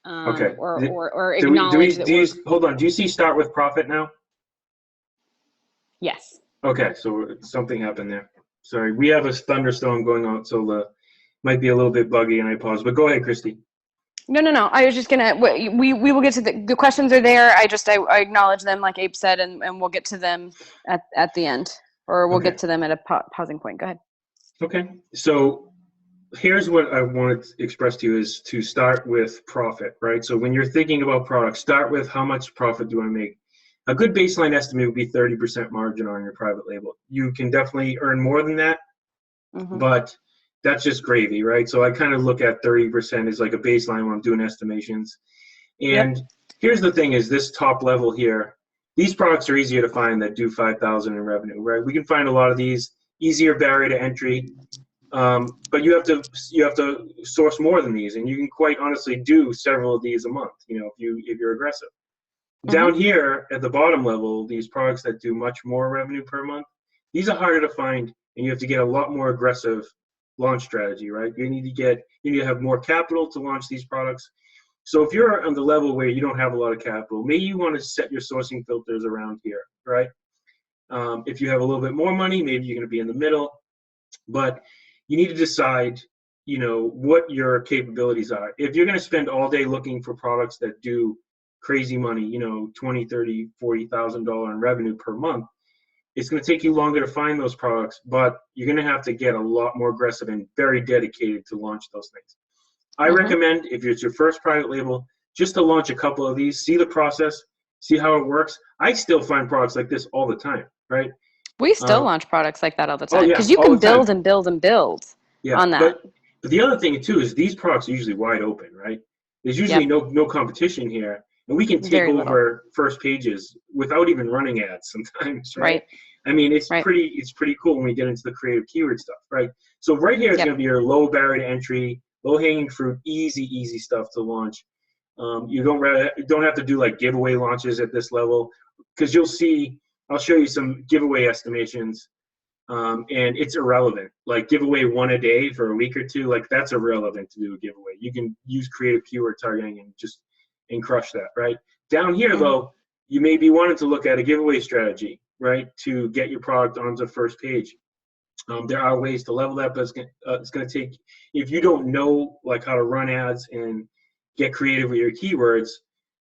Okay. Or acknowledge that hold on. Do you see start with profit now? Yes. Okay, so something happened there. Sorry, we have a thunderstorm going on, so the might be a little bit buggy, and I pause. But go ahead, Christy. No. I was just gonna. We will get to the questions are there. I acknowledge them, like Abe said, and we'll get to them at the end, or we'll get to them at a pausing point. Go ahead. Okay, so here's what I want to express to you is to start with profit, right? So when you're thinking about products, start with how much profit do I make? A good baseline estimate would be 30% margin on your private label. You can definitely earn more than that, but that's just gravy, right? So I kind of look at 30% as like a baseline when I'm doing estimations. And here's the thing is this top level here, these products are easier to find that do 5,000 in revenue, right? We can find a lot of these, easier barrier to entry, but you have to source more than these, and you can quite honestly do several of these a month, you know, if you're aggressive. Down here at the bottom level, these products that do much more revenue per month, these are harder to find, and you have to get a lot more aggressive launch strategy, right? You need to have more capital to launch these products. So if you're on the level where you don't have a lot of capital, maybe you want to set your sourcing filters around here, right? If you have a little bit more money, maybe you're going to be in the middle, but you need to decide, you know, what your capabilities are. If you're going to spend all day looking for products that do crazy money, you know, $20,000, $30,000, $40,000 in revenue per month, it's going to take you longer to find those products, but you're going to have to get a lot more aggressive and very dedicated to launch those things. I recommend, if it's your first private label, just to launch a couple of these, see the process, see how it works. I still find products like this all the time, right? We still launch products like that all the time because you can build and build and build on that. But the other thing too is these products are usually wide open, right? There's usually no competition here, and we can take over first pages without even running ads sometimes, right? I mean, it's pretty cool when we get into the creative keyword stuff, right? So right here is going to be your low barrier to entry, low hanging fruit, easy stuff to launch. You don't have to do like giveaway launches at this level, because you'll see. I'll show you some giveaway estimations, and it's irrelevant. Like giveaway one a day for a week or two, like that's irrelevant to do a giveaway. You can use creative keyword targeting and crush that, right? Down here though, you may be wanting to look at a giveaway strategy, right, to get your product onto the first page. There are ways to level that, but it's going to take, if you don't know like how to run ads and get creative with your keywords,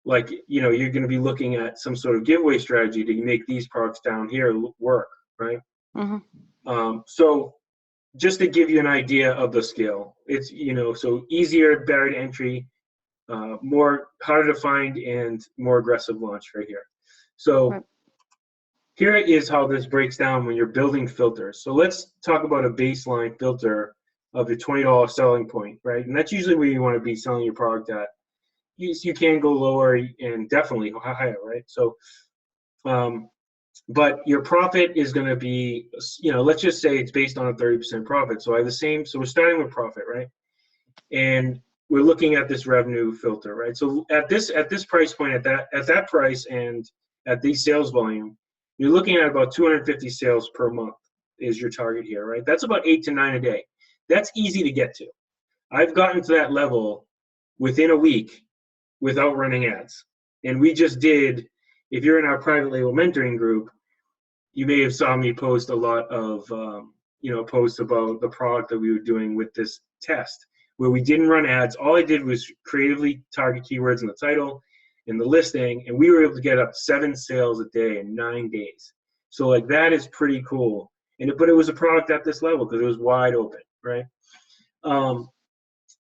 like, you know, you're going to be looking at some sort of giveaway strategy to make these products down here work, right? So just to give you an idea of the scale, it's, you know, so easier barrier to entry, more harder to find, and more aggressive launch right here. So here is how this breaks down when you're building filters. So let's talk about a baseline filter of your $20 selling point, right? And that's usually where you want to be selling your product at. You can go lower and definitely higher, right? So, but your profit is going to be, you know, let's just say it's based on a 30% profit. So I have the same, so we're starting with profit, right? And we're looking at this revenue filter, right? So at this price point, at that price, and at the sales volume, you're looking at about 250 sales per month is your target here, right? That's about 8 to 9 a day. That's easy to get to. I've gotten to that level within a week without running ads. And we just did, if you're in our private label mentoring group, you may have saw me post a lot of, posts about the product that we were doing with this test, where we didn't run ads. All I did was creatively target keywords in the title, in the listing, and we were able to get up 7 sales a day in 9 days. So like that is pretty cool. But it was a product at this level because it was wide open, right?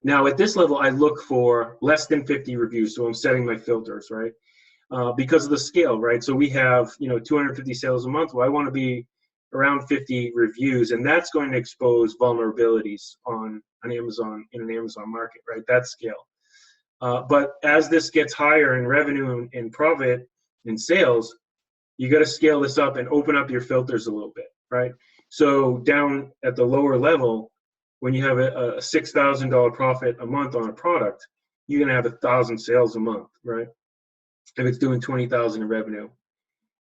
Now at this level, I look for less than 50 reviews. So I'm setting my filters, right? Because of the scale, right? So we have, 250 sales a month. Well, I want to be around 50 reviews, and that's going to expose vulnerabilities on Amazon, in an Amazon market, right? That scale. But as this gets higher in revenue and profit and sales, you got to scale this up and open up your filters a little bit, right? So down at the lower level, when you have a $6,000 profit a month on a product, you're going to have 1,000 sales a month, right? If it's doing 20,000 in revenue.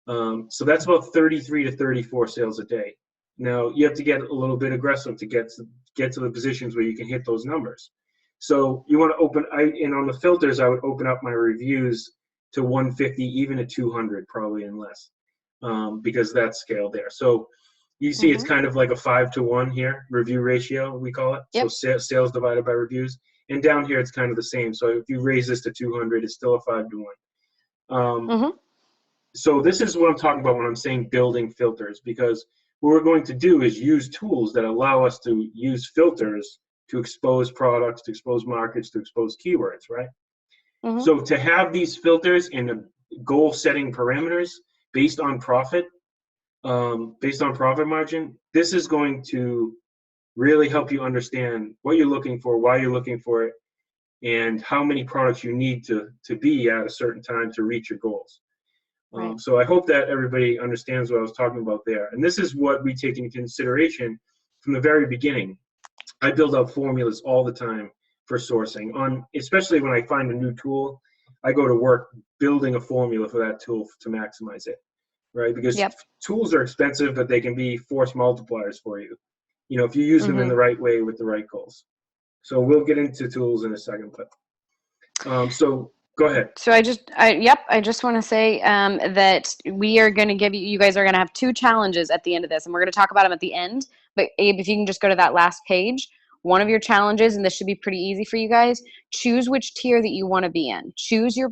So that's about 33 to 34 sales a day. Now you have to get a little bit aggressive to get to the positions where you can hit those numbers. So you want to and on the filters, I would open up my reviews to 150, even to 200, probably and less, because that's scale there. So you see, it's kind of like a 5-to-1 here, review ratio, we call it. Yep. So sales divided by reviews. And down here, it's kind of the same. So if you raise this to 200, it's still a 5-to-1. So this is what I'm talking about when I'm saying building filters, because what we're going to do is use tools that allow us to use filters to expose products, to expose markets, to expose keywords, right? So to have these filters and goal setting parameters based on profit margin, this is going to really help you understand what you're looking for, why you're looking for it, and how many products you need to be at a certain time to reach your goals. Right. So I hope that everybody understands what I was talking about there. And this is what we take into consideration from the very beginning. I build out formulas all the time for sourcing, especially when I find a new tool. I go to work building a formula for that tool to maximize it, right? Because tools are expensive, but they can be force multipliers for you, if you use them in the right way with the right goals. So we'll get into tools in a second, but so go ahead. So I just want to say that we are going to give you guys are going to have 2 challenges at the end of this, and we're going to talk about them at the end. But Abe, if you can just go to that last page, one of your challenges, and this should be pretty easy for you guys, choose which tier that you want to be in. Choose your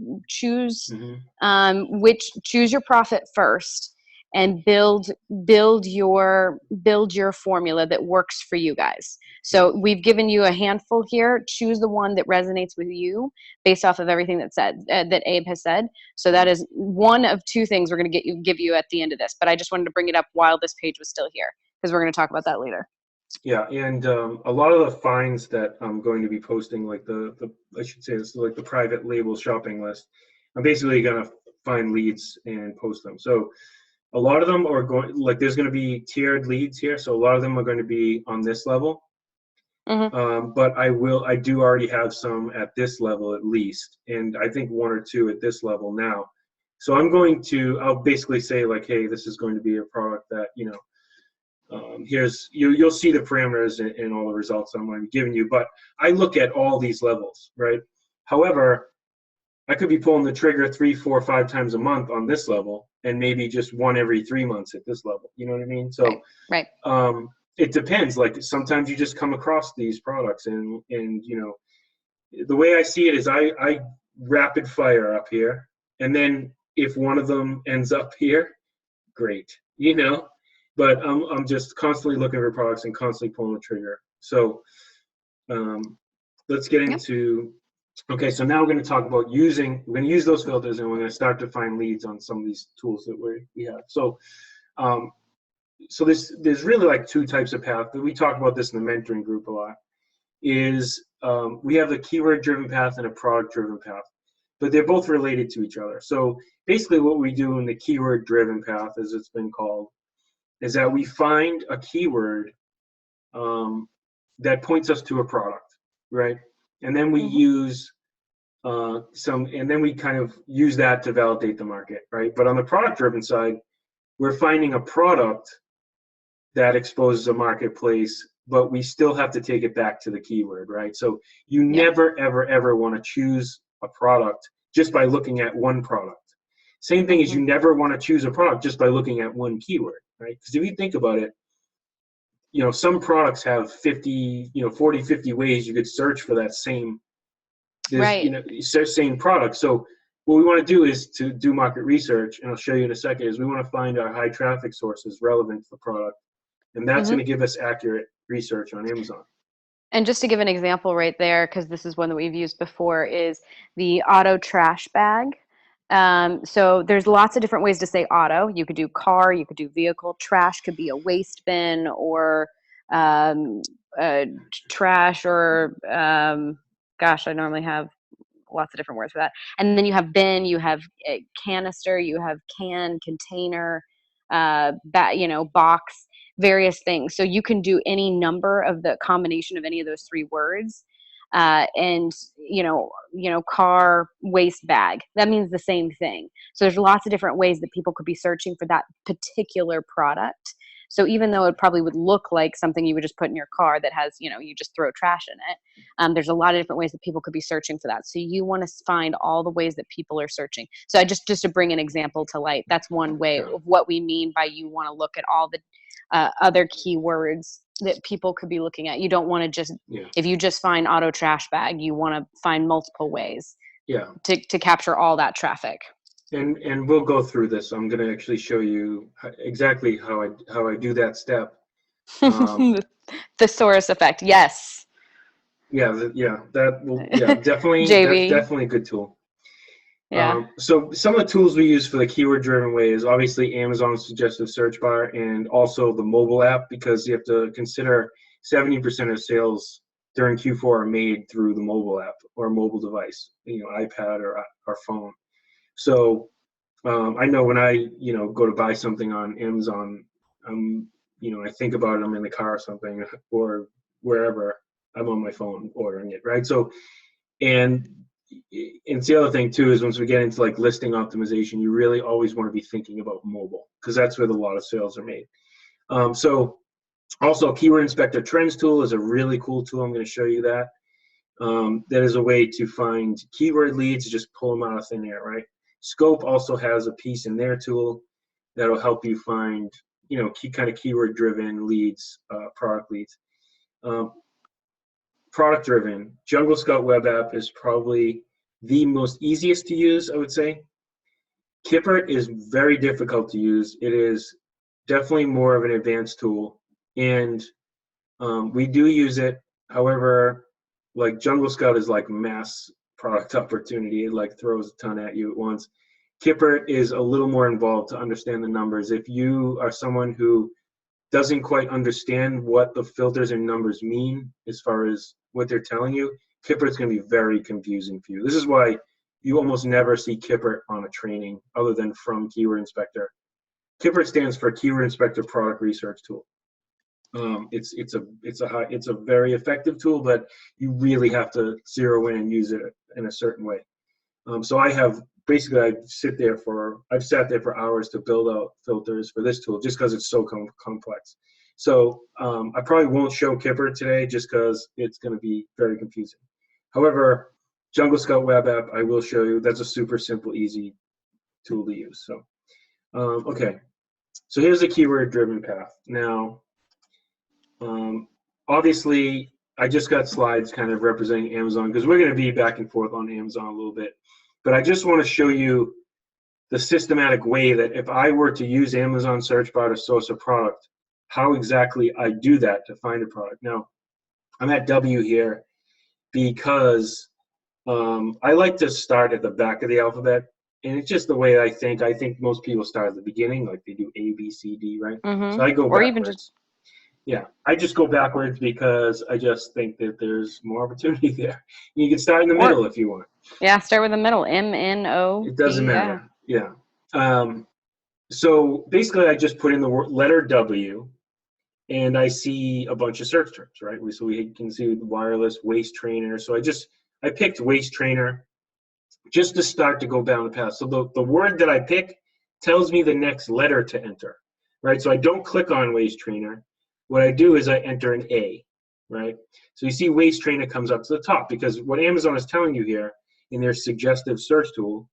profit first, and build your formula that works for you guys. So we've given you a handful here. Choose the one that resonates with you based off of everything that Abe has said. So that is one of 2 things we're going to give you at the end of this. But I just wanted to bring it up while this page was still here, because we're going to talk about that later. Yeah, and a lot of the finds that I'm going to be posting, like I should say this, like the private label shopping list, I'm basically going to find leads and post them. So a lot of them are there's going to be tiered leads here. So a lot of them are going to be on this level. But I do already have some at this level at least, and I think 1 or 2 at this level now. So I'll basically say like, hey, this is going to be a product that, you'll see the parameters and all the results I'm going to be giving you. But I look at all these levels, right? However, I could be pulling the trigger 3, 4, 5 times a month on this level, and maybe just 1 every 3 months at this level. You know what I mean? So, right. It depends. Like sometimes you just come across these products, and the way I see it is I rapid fire up here, and then if one of them ends up here, great. But I'm just constantly looking for products and constantly pulling the trigger. So let's get into. Okay, so now we're going to talk about we're going to use those filters, and we're going to start to find leads on some of these tools that we have. So there's really like 2 types of path. We talk about this in the mentoring group a lot. Is we have a keyword-driven path and a product-driven path, but they're both related to each other. So basically what we do in the keyword-driven path, as it's been called, is that we find a keyword that points us to a product, right? And then we use and then we kind of use that to validate the market, right? But on the product-driven side, we're finding a product that exposes a marketplace, but we still have to take it back to the keyword, right? So you never, ever, ever want to choose a product just by looking at one product. Same thing as you never want to choose a product just by looking at one keyword, right? Because if you think about it, some products have 40, 50 ways you could search for that same product. So what we want to do is to do market research, and I'll show you in a second, is we want to find our high traffic sources relevant to the product. And that's going to give us accurate research on Amazon. And just to give an example right there, because this is one that we've used before, is the auto trash bag. So there's lots of different ways to say auto. You could do car, you could do vehicle. Trash could be a waste bin, or trash, or gosh, I normally have lots of different words for that. And then you have bin, you have canister, you have can, container, box, various things. So you can do any number of the combination of any of those 3 words. and car waste bag. That means the same thing. So there's lots of different ways that people could be searching for that particular product. So even though it probably would look like something you would just put in your car that has, you just throw trash in it, there's a lot of different ways that people could be searching for that. So you want to find all the ways that people are searching. So I just to bring an example to light, that's one way of what we mean by you want to look at all the other keywords that people could be looking at. You don't want to just, if you just find auto trash bag, you want to find multiple ways to capture all that traffic. And we'll go through this. I'm going to actually show you exactly how I do that step. The thesaurus effect. Yes. Definitely. JB. That's definitely a good tool. Yeah. So some of the tools we use for the keyword-driven way is obviously Amazon's suggestive search bar and also the mobile app, because you have to consider 70% of sales during Q4 are made through the mobile app or mobile device, iPad or phone. So I know when I go to buy something on Amazon, I think about it, I'm in the car or something, or wherever, I'm on my phone ordering it, right? So and the other thing too is once we get into like listing optimization, you really always want to be thinking about mobile, because that's where a lot of sales are made. So also Keyword Inspector Trends tool is a really cool tool. I'm going to show you that. That is a way to find keyword leads, just pull them out of thin air, right? Scope also has a piece in their tool that'll help you find, kind of keyword driven leads, product leads. Product driven, Jungle Scout web app is probably the most easiest to use, I would say. Kippert is very difficult to use. It is definitely more of an advanced tool, and we do use it. However, like Jungle Scout is like mass product opportunity. It like throws a ton at you at once. Kippert is a little more involved to understand the numbers. If you are someone who doesn't quite understand what the filters and numbers mean as far as what they're telling you, Kippert's going to be very confusing for you. This is why you almost never see Kippert on a training other than from Keyword Inspector. Kippert stands for Keyword Inspector Product Research Tool. It's a very effective tool, but you really have to zero in and use it in a certain way. So I've sat there for hours to build out filters for this tool just because it's so complex. So I probably won't show Kippert today just because it's going to be very confusing. However, Jungle Scout web app, I will show you. That's a super simple, easy tool to use. So, okay. So here's the keyword-driven path. Now, obviously, I just got slides kind of representing Amazon because we're going to be back and forth on Amazon a little bit. But I just want to show you the systematic way that if I were to use Amazon search bar to source a product, how exactly I do that to find a product. Now, I'm at W here because I like to start at the back of the alphabet, and it's just the way I think. I think most people start at the beginning, like they do A, B, C, D, right? Mm-hmm. So I go or backwards. even just I just go backwards because I just think that there's more opportunity there. You can start in the middle if you want. Yeah, start with the middle. M-N-O. It doesn't matter. Yeah. So basically, I just put in the letter W, and I see a bunch of search terms, right? So we can see wireless, waist trainer. So I picked waist trainer just to start to go down the path. So the word that I pick tells me the next letter to enter, right? So I don't click on waist trainer. What I do is I enter an A, right? So you see waist trainer comes up to the top because what Amazon is telling you here in their suggestive search tool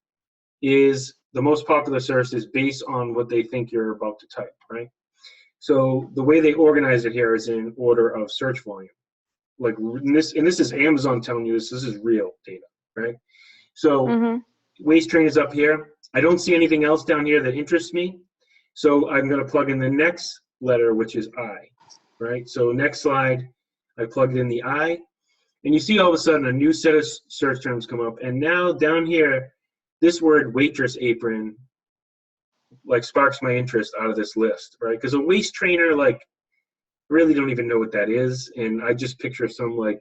is the most popular search is based on what they think you're about to type, right? So the way they organize it here is in order of search volume. Like this is Amazon telling you this is real data, right? So waist train is up here. I don't see anything else down here that interests me. So I'm going to plug in the next letter, which is I, right? So next slide, I plugged in the I, and you see all of a sudden a new set of search terms come up. And now down here, this word waitress apron like sparks my interest out of this list, right? Because a waist trainer, like, really don't even know what that is, and I just picture some like,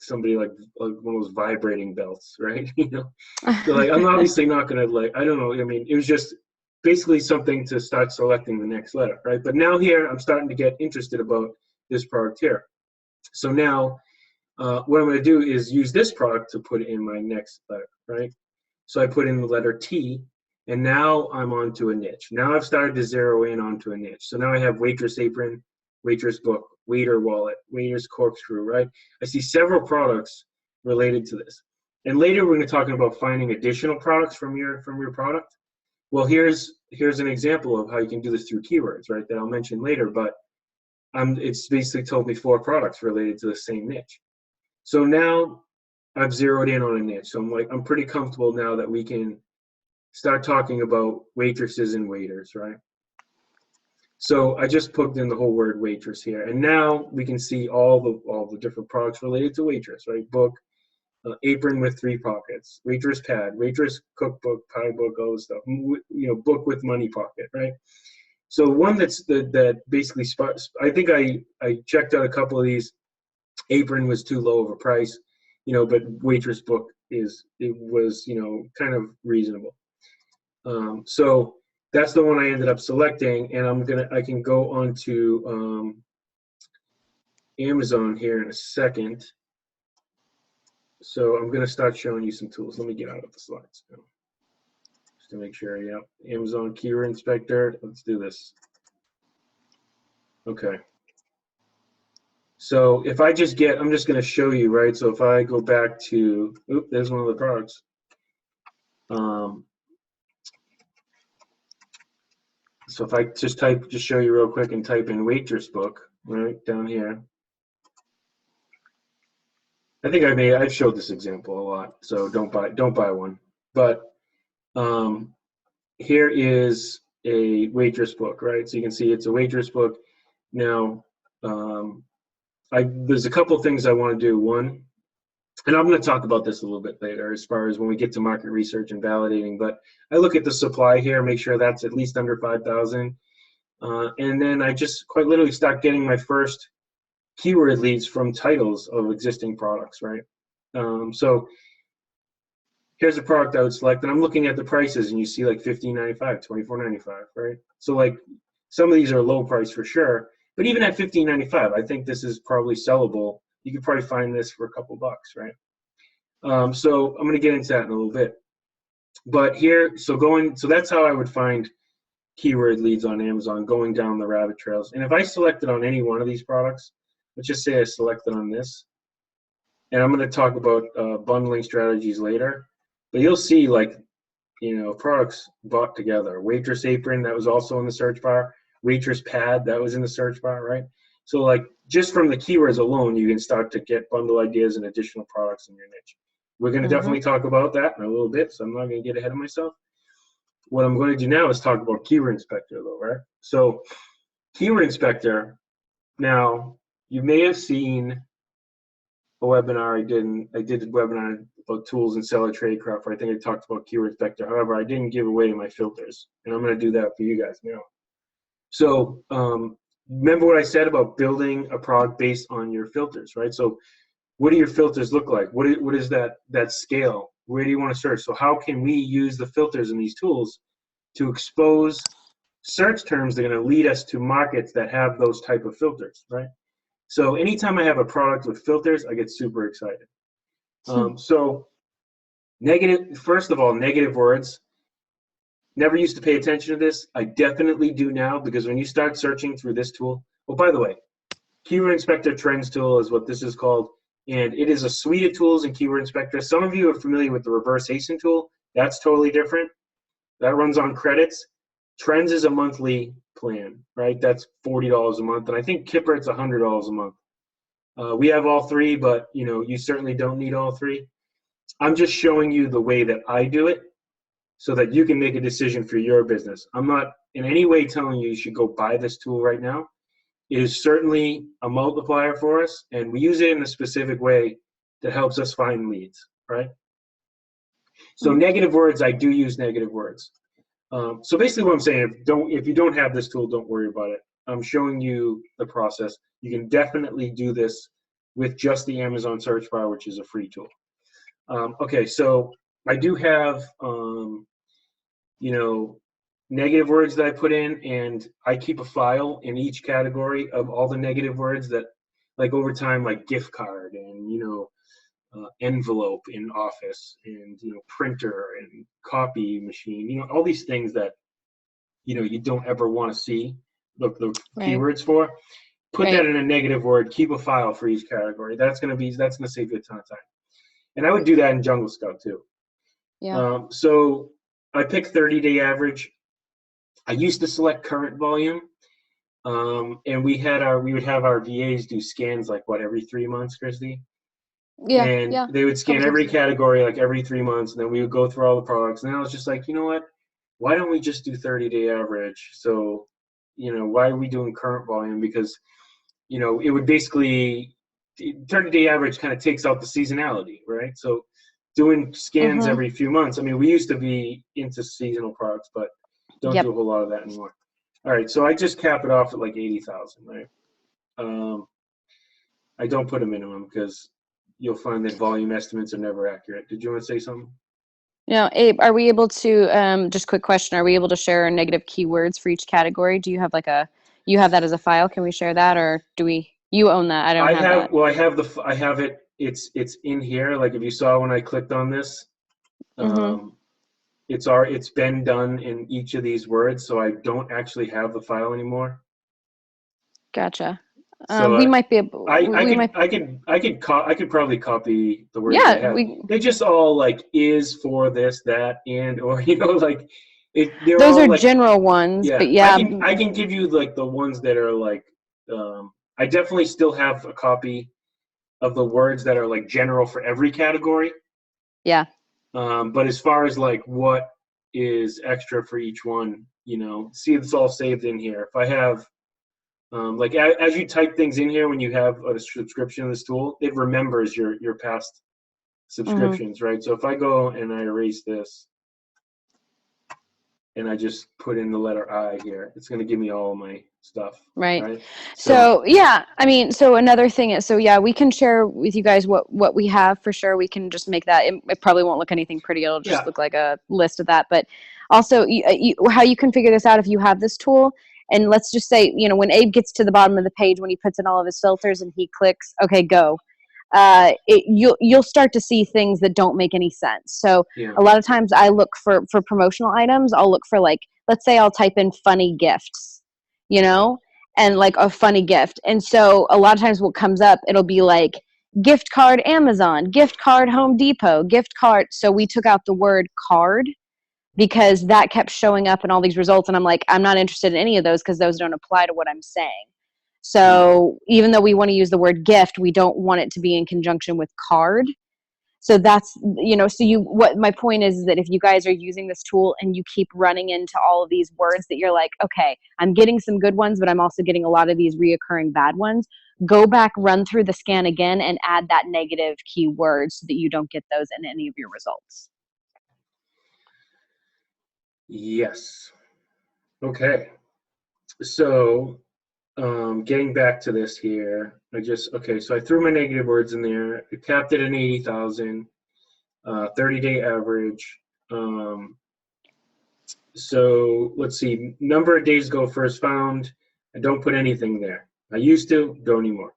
somebody like one of those vibrating belts, right? So like I'm obviously not gonna I don't know. I mean, it was just basically something to start selecting the next letter, right? But now here I'm starting to get interested about this product here. So now what I'm going to do is use this product to put in my next letter, right? So I put in the letter T, and now I'm onto a niche. Now I've started to zero in onto a niche. So now I have waitress apron, waitress book, waiter wallet, waiter's corkscrew, right? I see several products related to this. And later we're going to talk about finding additional products from your product. Well, here's an example of how you can do this through keywords, right? That I'll mention later, but it's basically told me 4 products related to the same niche. So now I've zeroed in on a niche. So I'm pretty comfortable now that we can start talking about waitresses and waiters, right? So I just put in the whole word waitress here, and now we can see all the different products related to waitress, right? Book, apron with 3 pockets, waitress pad, waitress cookbook, pie book, all this stuff. Book with money pocket, right? So one that basically I think I checked out a couple of these. Apron was too low of a price, but waitress book was kind of reasonable. So that's the one I ended up selecting, and I can go on to Amazon here in a second. So I'm gonna start showing you some tools. Let me get out of the slides now, just to make sure. Yep, Amazon Keyword Inspector. Let's do this. Okay. So if I just I'm just going to show you, right? So if I go back to, there's one of the products. So if I just show you real quick and type in waitress book, right down here. I think I've showed this example a lot, so don't buy one. But here is a waitress book, right? So you can see it's a waitress book. Now, there's a couple things I want to do. One, and I'm going to talk about this a little bit later as far as when we get to market research and validating, but I look at the supply here, make sure that's at least under 5,000. And then I just quite literally start getting my first keyword leads from titles of existing products, right? So here's a product I would select, and I'm looking at the prices, and you see like $15.95, $24.95, right? So like some of these are low price for sure, but even at $15.95, I think this is probably sellable. You could probably find this for a couple bucks, right? So I'm going to get into that in a little bit. But here, so that's how I would find keyword leads on Amazon, going down the rabbit trails. And if I selected on any one of these products, let's just say I selected on this, and I'm going to talk about bundling strategies later, but you'll see products bought together. Waitress apron, that was also in the search bar. Waitress pad, that was in the search bar, right? So just from the keywords alone, you can start to get bundle ideas and additional products in your niche. We're going to definitely talk about that in a little bit, so I'm not going to get ahead of myself. What I'm going to do now is talk about Keyword Inspector, though, right? So Keyword Inspector, now you may have seen a webinar I did a webinar about tools in seller tradecraft where I think I talked about Keyword Inspector. However, I didn't give away my filters, and I'm going to do that for you guys now. So remember what I said about building a product based on your filters, right? So what do your filters look like? What is that scale? Where do you want to search? So how can we use the filters in these tools to expose search terms that are going to lead us to markets that have those type of filters, right? So anytime I have a product with filters, I get super excited. So first of all, negative words. Never used to pay attention to this. I definitely do now, because when you start searching through this tool, oh, by the way, Keyword Inspector Trends tool is what this is called, and it is a suite of tools in Keyword Inspector. Some of you are familiar with the reverse hasten tool. That's totally different. That runs on credits. Trends is a monthly plan, right? That's $40 a month, and I think Kipper, it's $100 a month. We have all three, but you certainly don't need all three. I'm just showing you the way that I do it, so that you can make a decision for your business. I'm not in any way telling you should go buy this tool right now. It is certainly a multiplier for us, and we use it in a specific way that helps us find leads, right? So negative words, I do use negative words. So basically what I'm saying, if you don't have this tool, don't worry about it. I'm showing you the process. You can definitely do this with just the Amazon search bar, which is a free tool. Okay, so I do have negative words that I put in, and I keep a file in each category of all the negative words that like over time, like gift card and, envelope in Office and, printer and copy machine, all these things that, you don't ever want to see the Right. keywords for. Put that Right. in a negative word, keep a file for each category. That's going to save you a ton of time. And I would do that in Jungle Scout too. Yeah. So I picked 30-day average. I used to select current volume. And we would have our VAs do scans like every 3 months, Christy? Yeah. And Yeah. they would scan Couple times every a year. category like every 3 months, and then we would go through all the products. And then I was just like, you know what? Why don't we just do 30-day average? So, why are we doing current volume? Because, it would basically 30-day average kind of takes out the seasonality, right? So doing scans Mm-hmm. every few months. I mean, we used to be into seasonal products, but don't do Yep. a whole lot of that anymore. All right, so I just cap it off at like 80,000, right? I don't put a minimum because you'll find that volume estimates are never accurate. Did you want to say something? Now, Abe, are we able to, just quick question, are we able to share our negative keywords for each category? Do you have you have that as a file? Can we share that, or you own that? I don't have that. I have it. It's in here. Like if you saw when I clicked on this, Mm-hmm. it's been done in each of these words, so I don't actually have the file anymore. Gotcha. So We might be able, I we could might, I could I could I could probably copy the words I yeah, have. They just all like is for this, that, and, or, like they're those all are like, general ones, yeah. but I yeah, can I can give you like the ones that are like, I definitely still have a copy of the words that are like general for every category. yeah. But as far as like what is extra for each one, see, it's all saved in here. If I have, like as you type things in here, when you have a subscription of this tool, it remembers your past Mm-hmm. subscriptions, right? So if I go and I erase this and I just put in the letter I here, it's going to give me all my stuff, Right. right? So So yeah, I mean, so another thing is, so yeah, we can share with you guys what we have for sure. We can just make that. It probably won't look anything pretty. It'll just yeah, look like a list of that. But also, how you can figure this out if you have this tool. And let's just say, when Abe gets to the bottom of the page, when he puts in all of his filters and he clicks, okay, go. You'll start to see things that don't make any sense. So yeah, a lot of times I look for promotional items. I'll look for, like, let's say I'll type in funny gifts, you know, and like a funny gift. And so a lot of times what comes up, it'll be like gift card Amazon, gift card Home Depot, gift card. So we took out the word card because that kept showing up in all these results. And I'm like, I'm not interested in any of those because those don't apply to what I'm saying. mm, So even though we want to use the word gift, we don't want it to be in conjunction with card. So that's, what my point is that if you guys are using this tool and you keep running into all of these words that you're like, okay, I'm getting some good ones, but I'm also getting a lot of these reoccurring bad ones, go back, run through the scan again, and add that negative keyword so that you don't get those in any of your results. yes, okay. So getting back to this here, so I threw my negative words in there. I capped it at 80,000, 30-day average. So let's see, number of days ago first found. I don't put anything there. I used to, don't anymore.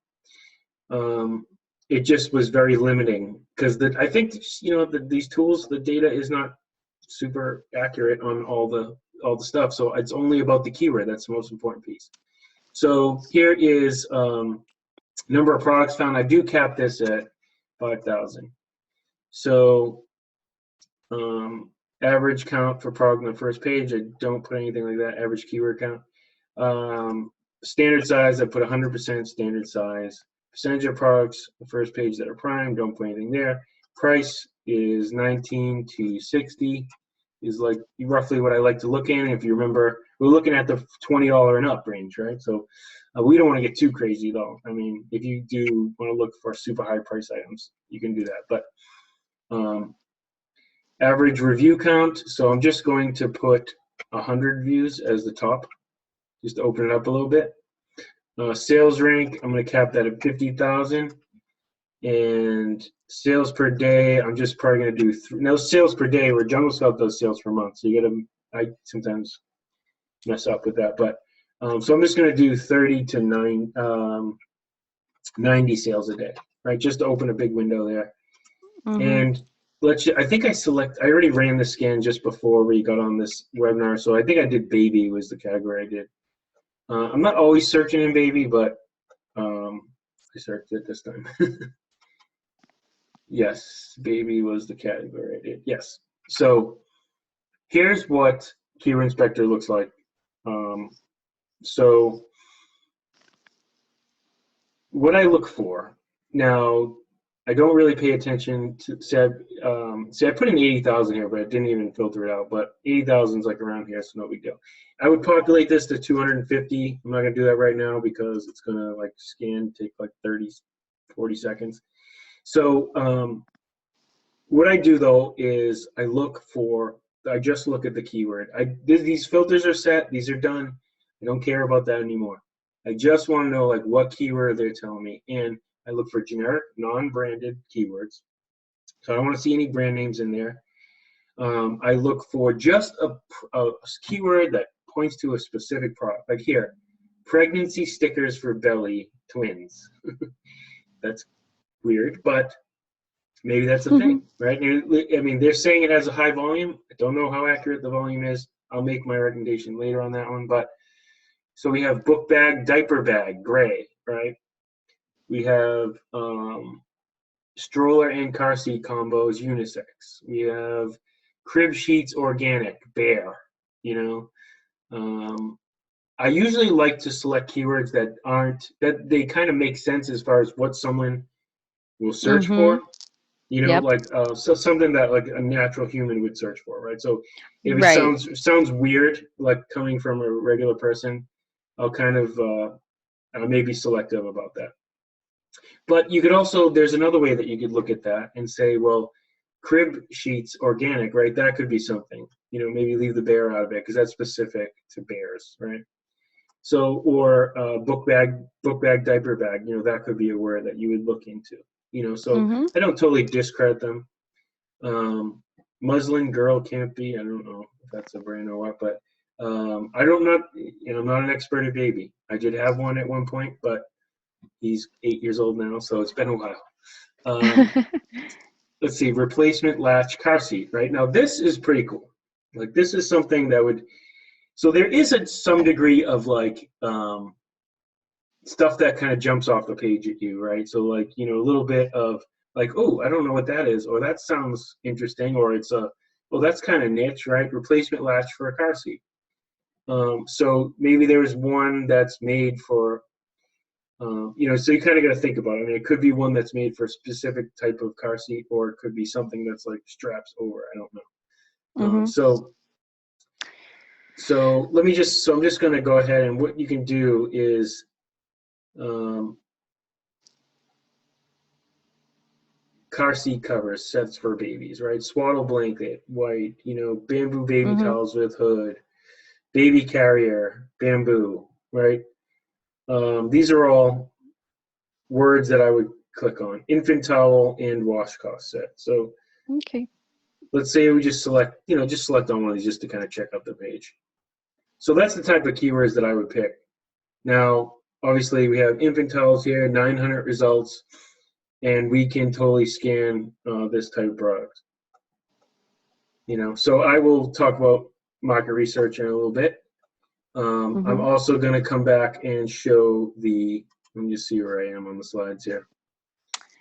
It just was very limiting because I think these tools, the data is not super accurate on all the stuff. So it's only about the keyword. That's the most important piece. So here is number of products found. I do cap this at 5,000. So average count for product on the first page, I don't put anything like that. Average keyword count. Standard size, I put 100% standard size. Percentage of products, the first page that are prime, don't put anything there. Price is 19 to 60 is like roughly what I like to look in. If you remember, we're looking at the $20 and up range, right? So we don't want to get too crazy though. I mean, if you do want to look for super high price items, you can do that. But average review count, so I'm just going to put 100 views as the top, just to open it up a little bit. Sales rank, I'm going to cap that at 50,000. And sales per day, I'm just probably going to do now sales per day, where Jungle Scout does sales per month. So I sometimes mess up with that. But so I'm just going to do 30 to 90 sales a day, right? Just to open a big window there. Mm-hmm. And I think I already ran the scan just before we got on this webinar. So I think I did baby was the category I did. I'm not always searching in baby, but I searched it this time. Yes, baby was the category I did. Yes. So here's what Keyword Inspector looks like. So what I look for now, I don't really pay attention to. See, I put in 80,000 here, but I didn't even filter it out. But 80,000 is like around here, so no big deal. I would populate this to 250. I'm not gonna do that right now because it's gonna like scan, take like 30, 40 seconds. So what I do though is I just look at the keyword. These filters are set, these are done. I don't care about that anymore. I just want to know like what keyword they're telling me, and I look for generic, non-branded keywords. So I don't want to see any brand names in there. I look for just a keyword that points to a specific product. Like here, pregnancy stickers for belly twins. That's weird, but maybe that's a thing, right? I mean, they're saying it has a high volume. I don't know how accurate the volume is. I'll make my recommendation later on that one. But so we have book bag, diaper bag, gray, right? We have stroller and car seat combos, unisex. We have crib sheets, organic, bare. You know, I usually like to select keywords that they kind of make sense as far as what someone will search Mm-hmm. for. You know, Yep. like so something that like a natural human would search for, right? So if it Right. sounds weird, like coming from a regular person, I'll kind of I may be selective about that. But you could also, there's another way that you could look at that and say, well, crib sheets organic, right? That could be something. You know, maybe leave the bear out of it because that's specific to bears, right? So, or book bag, diaper bag. You know, that could be a word that you would look into. You know, so Mm-hmm. I don't totally discredit them. Muslin girl can't be. I don't know if that's a brand or what, but I don't not. You know, I'm not an expert at baby. I did have one at one point, but he's 8 years old now, so it's been a while. Let's see, replacement latch car seat. Right now, this is pretty cool. Like this is something that would. So there is some degree of like stuff that kind of jumps off the page at you, right? So like, you know, a little bit of like, oh, I don't know what that is, or that sounds interesting, or it's well, that's kind of niche, right? Replacement latch for a car seat. So maybe there's one that's made for, you know, so you kind of got to think about it. I mean, it could be one that's made for a specific type of car seat, or it could be something that's like straps over. I don't know. Mm-hmm. So let me just, so I'm just going to go ahead, and what you can do is, car seat covers, sets for babies, right? Swaddle blanket, white, you know, bamboo baby Mm-hmm. towels with hood, baby carrier, bamboo, right? These are all words that I would click on. Infant towel and washcloth set. So Okay. let's say we just select, you know, just select on one of these just to kind of check out the page. So that's the type of keywords that I would pick. Now, obviously we have infant towels here, 900 results, and we can totally scan this type of product. You know, so I will talk about market research in a little bit. Mm-hmm. I'm also going to come back and show the, let me just see where I am on the slides here.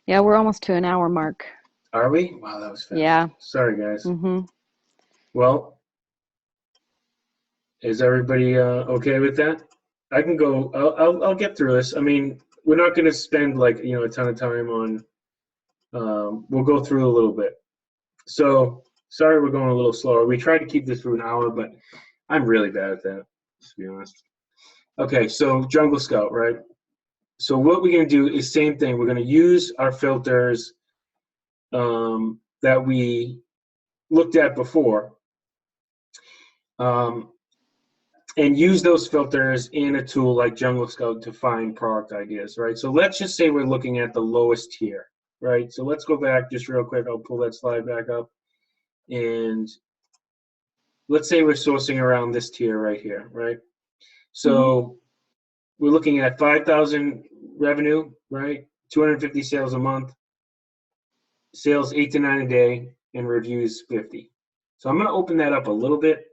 Yeah, we're almost to an hour mark. Are we? Wow, that was fast. Yeah. Sorry, guys. Mm-hmm. Well, is everybody okay with that? I can go, I'll get through this. I mean, we're not going to spend like, you know, a ton of time on, we'll go through a little bit. So, sorry we're going a little slower. We tried to keep this for an hour, but I'm really bad at that, to be honest. Okay, so Jungle Scout, right? So what we're going to do is same thing. We're going to use our filters that we looked at before and use those filters in a tool like Jungle Scout to find product ideas, right? So let's just say we're looking at the lowest tier, right? So let's go back just real quick. I'll pull that slide back up. And let's say we're sourcing around this tier right here, right? So we're looking at 5,000 revenue, right? 250 sales a month, sales 8 to 9 a day, and reviews 50. So I'm going to open that up a little bit,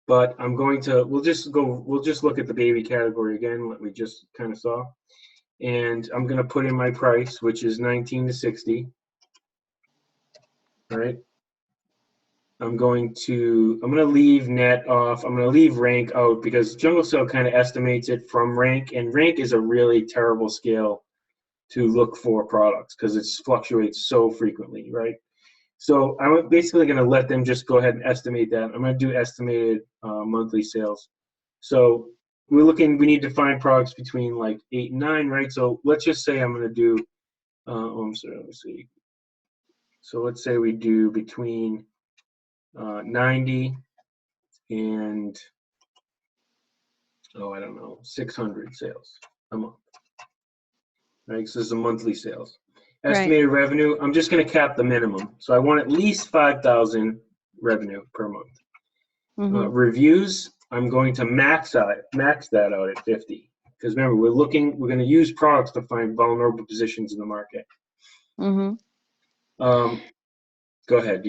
but we'll just look at the baby category again, what we just kind of saw. And I'm going to put in my price, which is 19 to 60. All right. I'm going to leave net off. I'm going to leave rank out because Jungle Cell kind of estimates it from rank, and rank is a really terrible scale to look for products because it fluctuates so frequently, right? So I'm basically going to let them just go ahead and estimate that. I'm going to do estimated monthly sales. So we need to find products between like 8 and 9, right? So let's just say I'm going to do, I'm sorry, let me see. So let's say we do between 90 and, I don't know, 600 sales a month, right? So this is a monthly sales. Estimated revenue, I'm just going to cap the minimum. So I want at least 5,000 revenue per month. Reviews, I'm going to max that out at 50. Because remember, we're going to use products to find vulnerable positions in the market. Go ahead.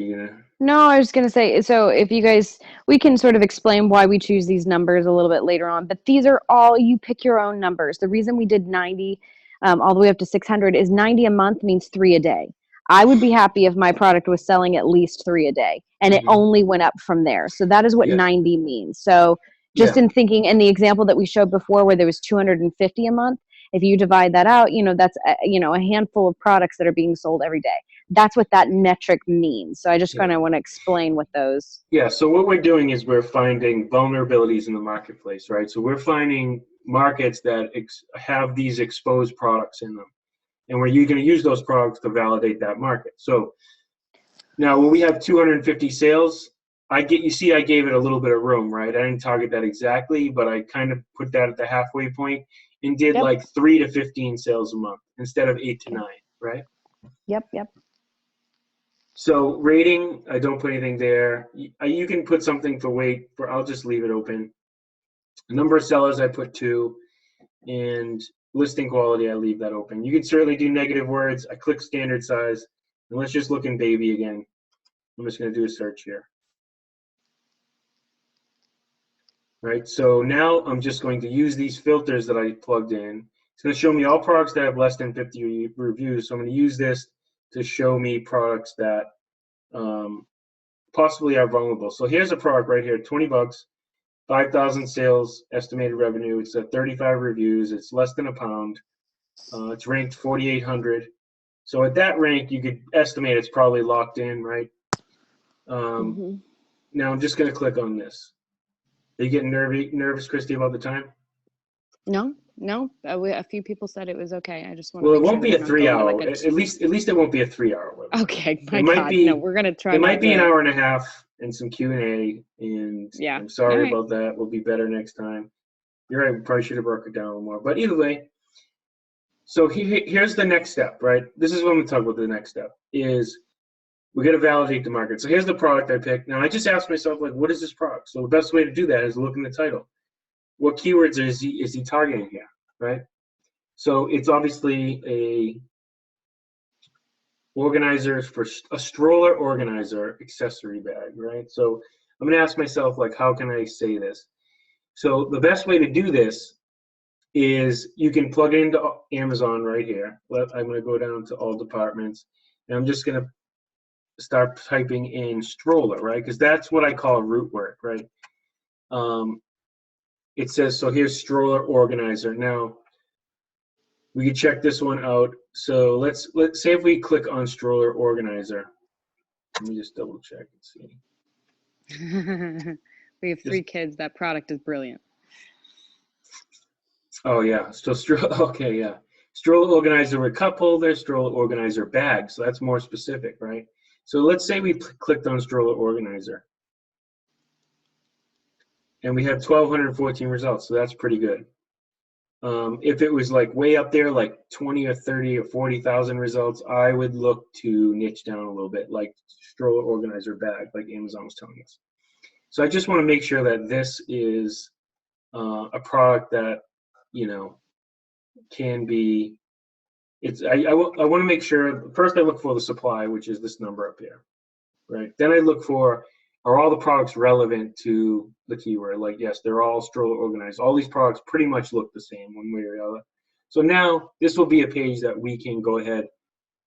No, I was going to say, so if you guys, we can sort of explain why we choose these numbers a little bit later on, but these are all, you pick your own numbers. The reason we did 90 all the way up to 600 is 90 a month means 3 a day. I would be happy if my product was selling at least 3 a day, and it only went up from there. So that is what 90 means. So just in thinking, in the example that we showed before where there was 250 a month, if you divide that out, that's, a handful of products that are being sold every day. That's what that metric means. So I just kind of want to explain what those. Yeah, so what we're doing is we're finding vulnerabilities in the marketplace, right? So we're finding markets that have these exposed products in them. And we're going to use those products to validate that market. So now when we have 250 sales, I gave it a little bit of room, right? I didn't target that exactly, but I kind of put that at the halfway point and did like 3 to 15 sales a month instead of 8 to 9, right? Yep. So rating, I don't put anything there. You can put something for weight, I'll just leave it open. Number of sellers, I put 2. And listing quality, I leave that open. You can certainly do negative words. I click standard size. And let's just look in baby again. I'm just going to do a search here. Right, so now I'm just going to use these filters that I plugged in. It's going to show me all products that have less than 50 reviews. So I'm going to use this to show me products that possibly are vulnerable. So here's a product right here, 20 bucks, 5,000 sales, estimated revenue. It's at 35 reviews. It's less than £1. It's ranked 4,800. So at that rank, you could estimate it's probably locked in, right? Now I'm just going to click on this. Are you getting nervous, Christy, about the time? No. A few people said it was okay. I just want to. Well, make it won't sure be a 3 hour. Like at least it won't be a 3 hour webinar. Okay, my God. No, we're gonna try. It might be an hour and a half and some Q&A. And I'm sorry about that. We'll be better next time. You're right. We probably should have broken it down a little more. But either way. So here's the next step, right? This is what I'm going to talk about. The next step is we got to validate the market. So here's the product I picked. Now I just asked myself, like, what is this product? So the best way to do that is look in the title. What keywords is he targeting here, right? So it's obviously a organizer for a stroller organizer accessory bag, right? So I'm going to ask myself, like, how can I say this? So the best way to do this is you can plug it into Amazon right here. I'm going to go down to all departments, and I'm just going to start typing in stroller, right? Because that's what I call root work, right? It says, so here's stroller organizer. Now, we can check this one out. So let's say if we click on stroller organizer. Let me just double check and see. We have 3 kids. That product is brilliant. Oh yeah, so okay, yeah. Stroller organizer with cup holder, stroller organizer bag. So that's more specific, right? So let's say we clicked on stroller organizer. And we have 1,214 results, so that's pretty good. If it was like way up there, like 20 or 30 or 40,000 results, I would look to niche down a little bit, like stroller organizer bag, like Amazon was telling us. So I just want to make sure that this is a product that, can be I want to make sure, first I look for the supply, which is this number up here, right? Then I look for, are all the products relevant to the keyword? Like, yes, they're all stroller organized. All these products pretty much look the same one way or the other. So now this will be a page that we can go ahead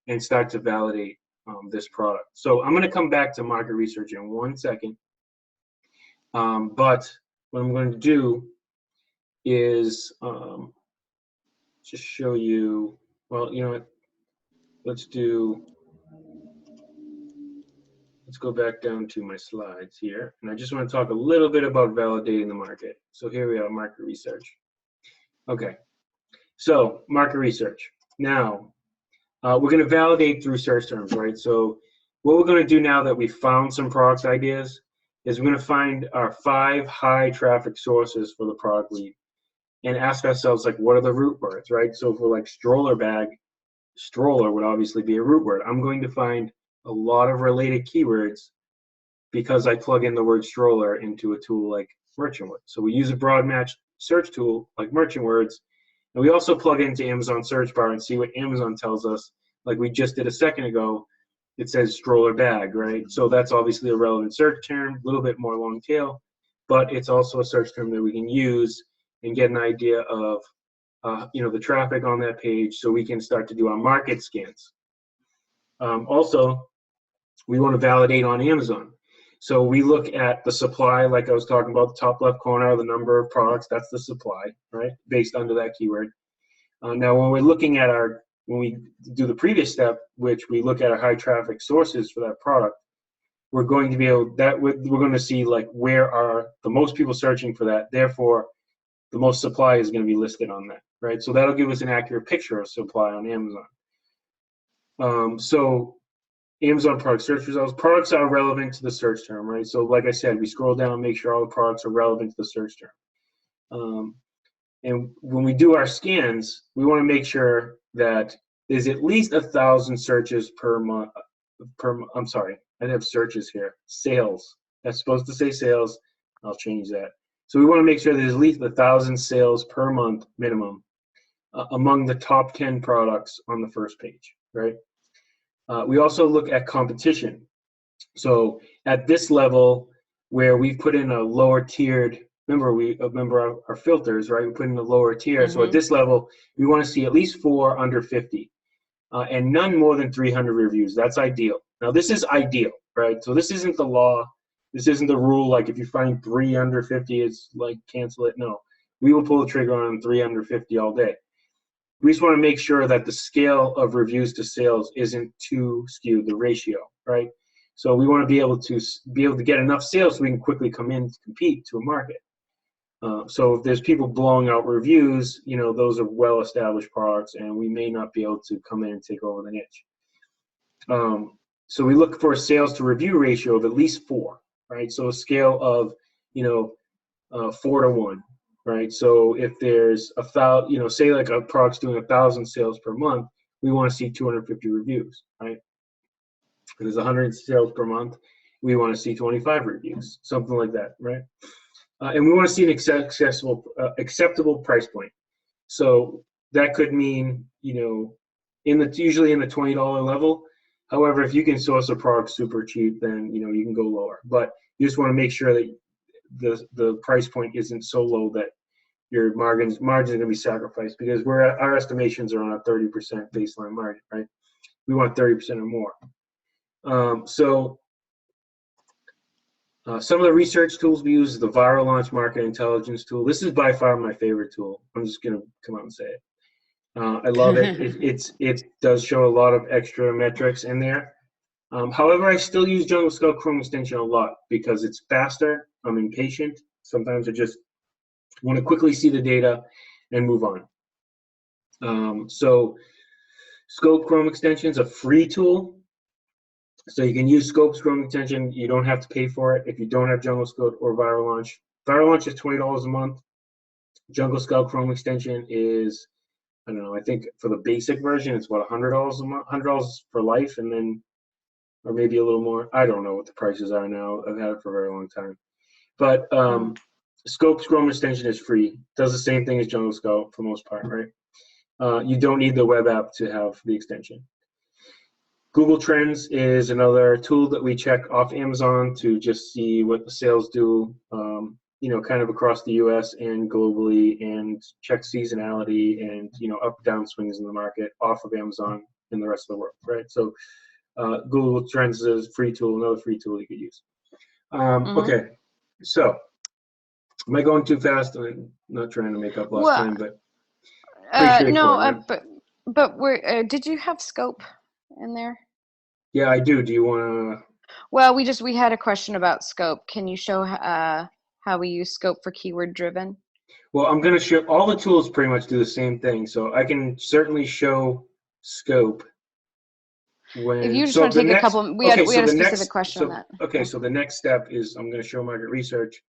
and start to validate this product. So I'm going to come back to market research in 1 second. But what I'm going to do is just show you, well, you know what, let's go back down to my slides here. And I just want to talk a little bit about validating the market. So here we are, market research. Okay, so market research. Now, we're going to validate through search terms, right? So what we're going to do now that we've found some product ideas is we're going to find our 5 high traffic sources for the product lead and ask ourselves, like, what are the root words, right? So if we're like stroller bag, stroller would obviously be a root word. I'm going to find a lot of related keywords because I plug in the word stroller into a tool like Merchant Words. So we use a broad match search tool like Merchant Words, and we also plug into Amazon search bar and see what Amazon tells us, like we just did a second ago. It says stroller bag, right? So that's obviously a relevant search term, a little bit more long tail, but it's also a search term that we can use and get an idea of the traffic on that page, so we can start to do our market scans. Also, we want to validate on Amazon. So we look at the supply, like I was talking about, the top left corner, the number of products, that's the supply, right, based under that keyword. Now, when we're looking at when we do the previous step, which we look at our high traffic sources for that product, we're going to be able, we're going to see, like, where are the most people searching for that, therefore the most supply is going to be listed on that, right? So that'll give us an accurate picture of supply on Amazon. So Amazon product search results, products are relevant to the search term, right? So like I said, we scroll down and make sure all the products are relevant to the search term. And when we do our scans, we want to make sure that there's at least 1,000 searches per month. I'm sorry, I have searches here. Sales. That's supposed to say sales. I'll change that. So we want to make sure there's at least 1,000 sales per month minimum among the top 10 products on the first page, right? We also look at competition. So at this level, where we put in a lower tiered, remember our filters, right? We put in a lower tier. Mm-hmm. So at this level, we want to see at least 4 under 50, and none more than 300 reviews. That's ideal. Now this is ideal, right? So this isn't the law. This isn't the rule. Like, if you find 3 under 50, it's like cancel it. No, we will pull the trigger on 3 under 50 all day. We just want to make sure that the scale of reviews to sales isn't too skewed, the ratio, right? So we want to be able to get enough sales so we can quickly come in to compete to a market. So if there's people blowing out reviews, those are well-established products, and we may not be able to come in and take over the niche. So we look for a sales to review ratio of at least 4, right? So a scale of, 4 to 1, right? So if there's 1,000, say like a product's doing 1,000 sales per month, we want to see 250 reviews, right? If there's 100 sales per month, we want to see 25 reviews, something like that, right? And we want to see an acceptable price point. So that could mean, usually in the $20 level. However, if you can source a product super cheap, then you can go lower. But you just want to make sure that the price point isn't so low that your margins are going to be sacrificed, because our estimations are on a 30% baseline margin, right? We want 30% or more. Some of the research tools we use is the Viral Launch Market Intelligence tool. This is by far my favorite tool. I'm just going to come out and say it. I love it. It does show a lot of extra metrics in there. However, I still use Jungle Scout Chrome extension a lot because it's faster. I'm impatient. Sometimes I just want to quickly see the data and move on. So Scope Chrome extension is a free tool. So you can use Scope's Chrome extension. You don't have to pay for it if you don't have Jungle Scout or Viral Launch. Viral Launch is $20 a month. Jungle Scout Chrome extension is, I don't know, I think for the basic version, it's what, $100 a month, $100 for life, and then, or maybe a little more. I don't know what the prices are now. I've had it for a very long time. But Scope's Chrome extension is free. Does the same thing as Jungle Scout for the most part, right? You don't need the web app to have the extension. Google Trends is another tool that we check off Amazon to just see what the sales do, kind of across the US and globally, and check seasonality and, up down swings in the market off of Amazon and the rest of the world, right? So Google Trends is a free tool, another free tool you could use. Okay, so am I going too fast? I'm not trying to make up lost time, but pretty straightforward. No, but we're, did you have scope in there? Yeah, I do. Do you want to? Well, we had a question about scope. Can you show how we use scope for keyword driven? Well, I'm going to show all the tools pretty much do the same thing. So I can certainly show scope. If you just want to take a couple, we had a specific question on that. Okay, so the next step is I'm going to show market research.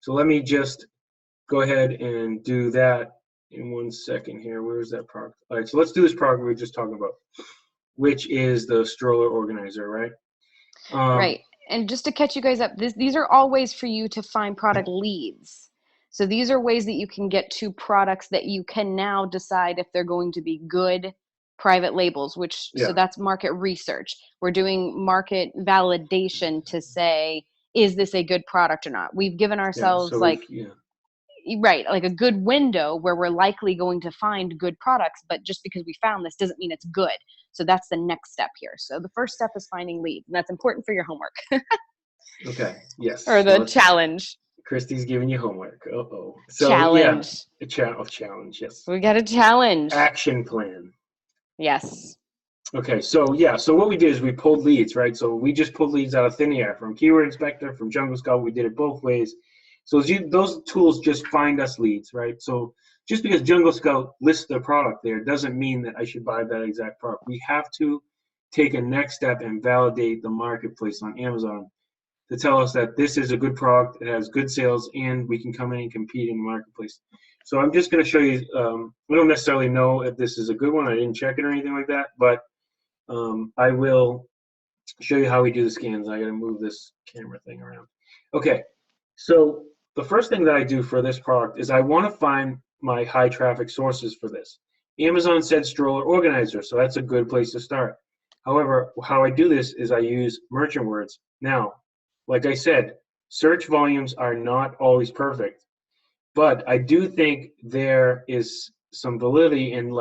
So let me just go ahead and do that in 1 second here. Where's that product? All right, so let's do this product we were just talking about, which is the stroller organizer, right? Right. And just to catch you guys up, these are all ways for you to find product leads. So these are ways that you can get to products that you can now decide if they're going to be good private labels, so that's market research. We're doing market validation to say, is this a good product or not? We've given ourselves right, like a good window where we're likely going to find good products, but just because we found this doesn't mean it's good. So that's the next step here. So the first step is finding leads, and that's important for your homework. Okay, yes. Or the challenge. Christy's giving you homework. Uh-oh. So, challenge. Yeah, challenge, yes. We got a challenge. Action plan. Yes. Okay, so what we did is we pulled leads, right? So we just pulled leads out of thin air from Keyword Inspector, from Jungle Scout. We did it both ways. So those tools just find us leads, right? So just because Jungle Scout lists their product there doesn't mean that I should buy that exact product. We have to take a next step and validate the marketplace on Amazon to tell us that this is a good product, it has good sales, and we can come in and compete in the marketplace. So I'm just going to show you, we don't necessarily know if this is a good one. I didn't check it or anything like that, but I will show you how we do the scans. I got to move this camera thing around. Okay, so the first thing that I do for this product is I want to find my high traffic sources for this. Amazon said stroller organizer, so that's a good place to start. However, how I do this is I use merchant words. Now, like I said, search volumes are not always perfect, but I do think there is some validity in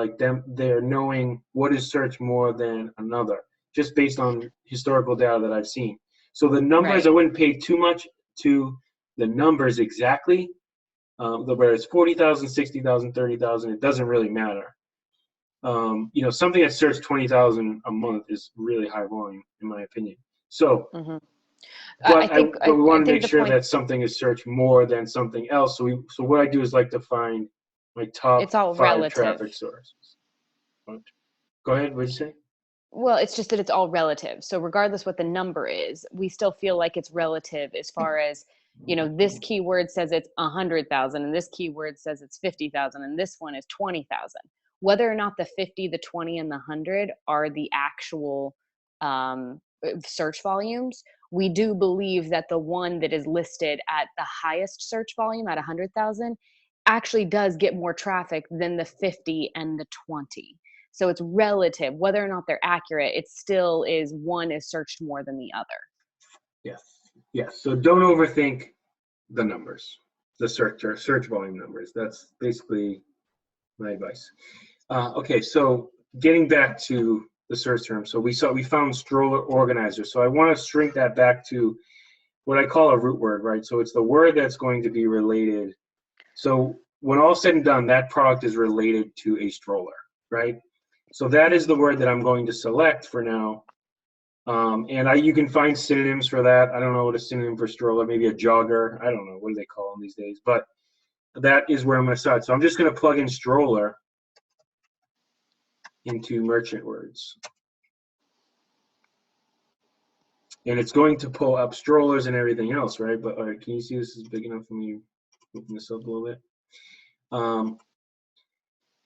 they're knowing what is searched more than another, just based on historical data that I've seen. So the numbers, right. I wouldn't pay too much to the numbers exactly, whether it's 40,000, 60,000, 30,000, it doesn't really matter. Something that searched 20,000 a month is really high volume, in my opinion. So, but we want to make sure that something is searched more than something else. So what I do is like to find my top 5 traffic sources. Go ahead. What did you say? Well, it's just that it's all relative. So regardless what the number is, we still feel like it's relative as far as, this keyword says it's 100,000 and this keyword says it's 50,000 and this one is 20,000. Whether or not the 50, the 20, and the 100 are the actual search volumes, we do believe that the one that is listed at the highest search volume at 100,000 actually does get more traffic than the 50 and the 20. So it's relative. Whether or not they're accurate, it still is one is searched more than the other. Yes. So don't overthink the numbers, the search volume numbers. That's basically my advice. Okay, so getting back to the search term. So we found stroller organizer. So I want to shrink that back to what I call a root word, right? So it's the word that's going to be related. So when all said and done, that product is related to a stroller, right? So that is the word that I'm going to select for now. And you can find synonyms for that. I don't know what a synonym for stroller, maybe a jogger. I don't know, what do they call them these days? But that is where I'm going to start. So I'm just going to plug in stroller into merchant words. And it's going to pull up strollers and everything else, right? But all right, can you see this is big enough for me to open this up a little bit?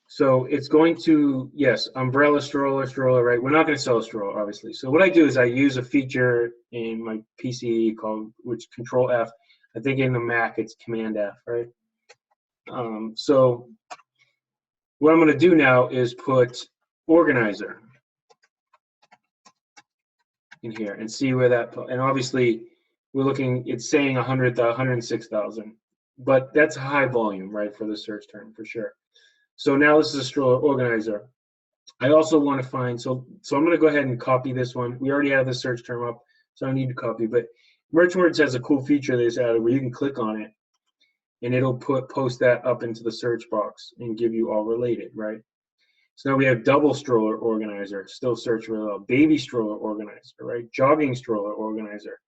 So it's going to, yes, umbrella, stroller, right? We're not going to sell a stroller, obviously. So what I do is I use a feature in my PC which Control F. I think in the Mac it's Command F, right? So what I'm going to do now is put organizer in here and see where that, and obviously we're looking, it's saying 106,000, but that's high volume, right, for the search term for sure. So now this is a stroller organizer. I also want to find, so I'm going to go ahead and copy this one. We already have the search term up, so I don't need to copy, but MerchWords has a cool feature they added where you can click on it and it'll post that up into the search box and give you all related, right? So now we have double stroller organizer, still search really well. Baby stroller organizer, right? Jogging stroller organizer,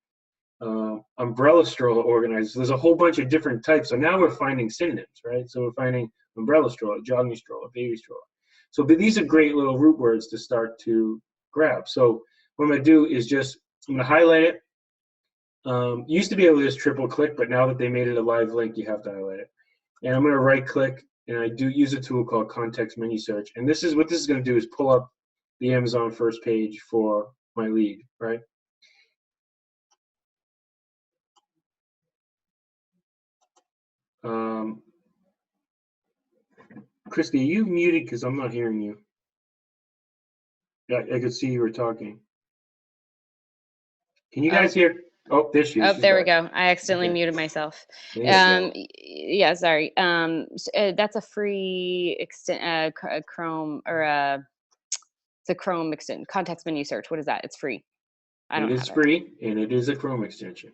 umbrella stroller organizer. So there's a whole bunch of different types. So now we're finding synonyms, right? So we're finding umbrella stroller, jogging stroller, baby stroller. So but these are great little root words to start to grab. So what I'm going to do is just, I'm going to highlight it. Used to be able to just triple click, but now that they made it a live link, you have to highlight it. And I'm going to right click, and I do use a tool called context menu search. And this is what this is going to do is pull up the Amazon first page for my lead, right? Christy, are you muted? Because I'm not hearing you. Yeah, I could see you were talking. Can you guys hear? Oh, there she is. Oh, there we go. I accidentally muted myself. Yeah, sorry. That's a free Chrome or it's a Chrome extension. Context menu search. What is that? It's free. It is free, and it is a Chrome extension.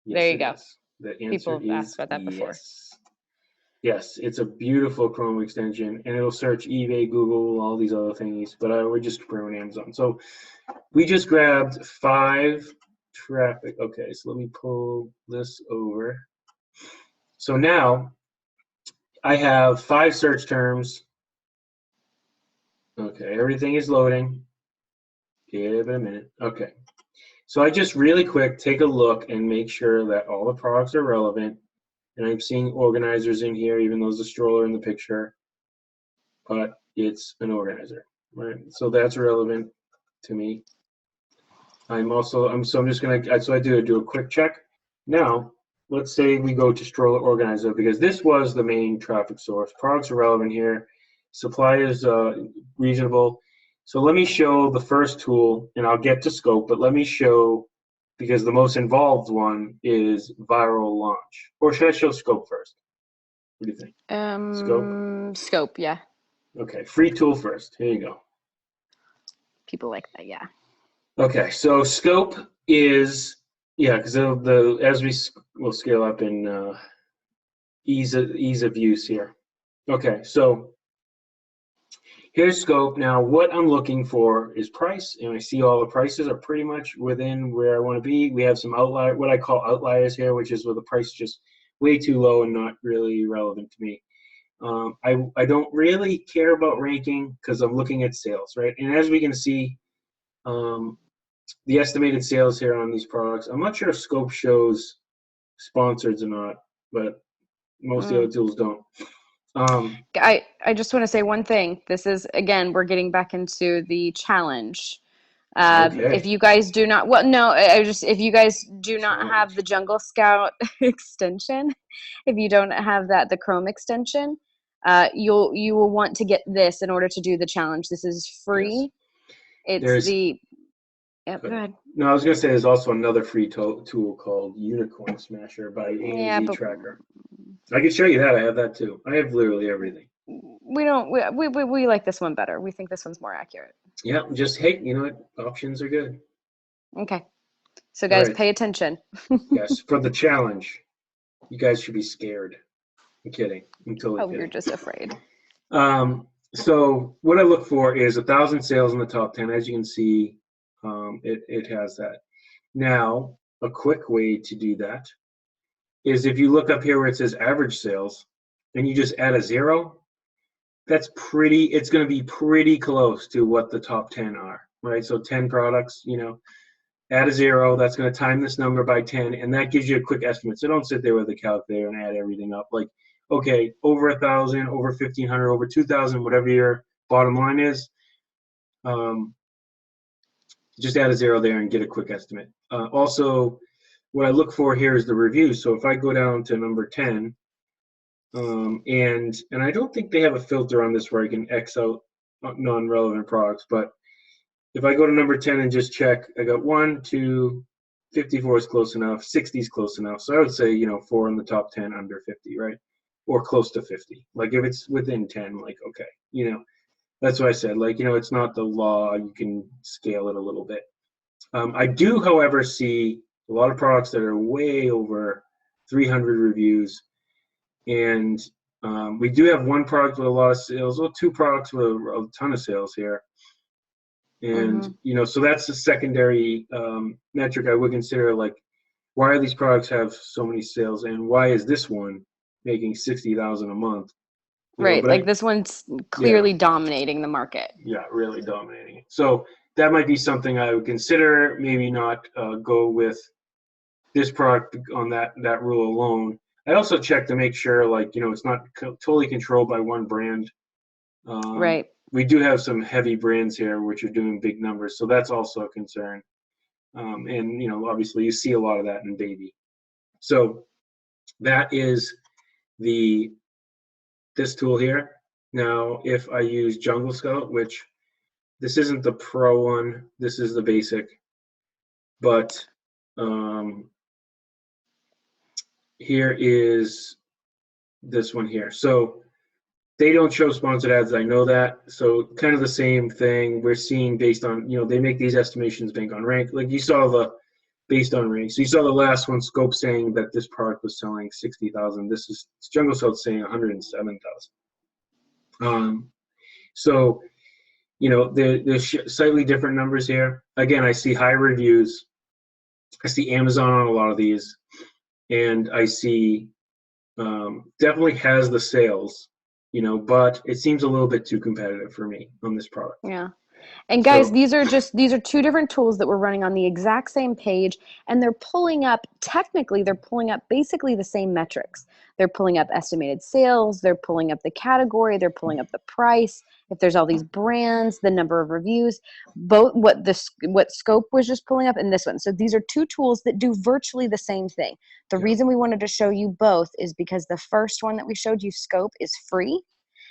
Yes, there you go. The answer People is asked about that before. Yes, it's a beautiful Chrome extension, and it'll search eBay, Google, all these other thingies, but I would just promote Amazon. So we just grabbed 5 traffic. Okay, so let me pull this over. So now I have 5 search terms. Okay, everything is loading. Give it a minute. Okay, so I just really quick take a look and make sure that all the products are relevant. And I'm seeing organizers in here, even though there's a stroller in the picture, but it's an organizer, right? So that's relevant to me. So I'm just gonna, so I do a quick check. Now, let's say we go to stroller organizer because this was the main traffic source. Products are relevant here. Supply is reasonable. So let me show the first tool, and I'll get to scope, but let me show, because the most involved one is viral launch. Or should I show scope first? What do you think? Scope, yeah. Okay, free tool first. Here you go. People like that, yeah. Okay, so scope is, yeah, because as we'll scale up in ease of use here. Okay, so here's scope. Now, what I'm looking for is price, and I see all the prices are pretty much within where I want to be. We have some outlier, what I call outliers here, which is where the price is just way too low and not really relevant to me. I don't really care about ranking because I'm looking at sales, right? And as we can see, the estimated sales here on these products, I'm not sure if scope shows sponsored or not, but most of the other tools don't. I just want to say one thing. This is, again, we're getting back into the challenge. Okay. If you guys do not, well, no, if you guys do not have the Jungle Scout extension, if you don't have the Chrome extension, you will want to get this in order to do the challenge. This is free. Yes. Yep, go ahead. No, I was going to say there's also another free tool called Unicorn Smasher by ASD Tracker. I can show you that. I have that too. I have literally everything. We like this one better. We think this one's more accurate. Yeah, just, hey, you know what? Options are good. Okay. So guys, pay attention. Yes, for the challenge, you guys should be scared. I'm kidding. I'm totally kidding. You're just afraid. So what I look for is 1,000 sales in the top 10. As you can see, it has that. Now, a quick way to do that is if you look up here where it says average sales and you just add a 0, it's going to be pretty close to what the top 10 are, right? So 10 products, add a 0, that's going to time this number by 10, and that gives you a quick estimate. So don't sit there with a calculator and add everything up. Like, okay, over 1,000, over 1,500, over 2,000, whatever your bottom line is, just add a 0 there and get a quick estimate. Also, what I look for here is the reviews. So if I go down to number 10, And I don't think they have a filter on this where I can X out non-relevant products. But if I go to number 10 and just check, I got 1, 2, 54 is close enough, 60 is close enough. So I would say, 4 in the top 10 under 50, right? Or close to 50. Like if it's within 10, like, okay, that's what I said. Like, it's not the law. You can scale it a little bit. I do, however, see a lot of products that are way over 300 reviews. And we do have one product with a lot of sales, or two products with a ton of sales here. And, so that's a secondary metric I would consider, like, why are these products have so many sales, and why is this one making 60,000 a month? Right. Like this one's clearly dominating the market. Yeah, really dominating it. So that might be something I would consider, maybe not go with this product on that rule alone. I also check to make sure, like, it's not totally controlled by one brand. Right. We do have some heavy brands here which are doing big numbers, so that's also a concern. And obviously you see a lot of that in baby. So that is this tool here. Now, if I use Jungle Scout, which this isn't the pro one, this is the basic, but here is this one here. So they don't show sponsored ads, I know that. So kind of the same thing we're seeing based on, they make these estimations based on rank. Like you saw based on rank. So you saw the last one, Scope, saying that this product was selling 60,000. This is Jungle Scout saying 107,000. So, there's slightly different numbers here. Again, I see high reviews. I see Amazon on a lot of these. And I see definitely has the sales, but it seems a little bit too competitive for me on this product. Yeah. And guys, these are two different tools that we're running on the exact same page, and they're pulling up basically the same metrics. They're pulling up estimated sales, they're pulling up the category, they're pulling up the price, if there's all these brands, the number of reviews, both what Scope was just pulling up and this one. So these are two tools that do virtually the same thing. The reason we wanted to show you both is because the first one that we showed you, Scope, is free,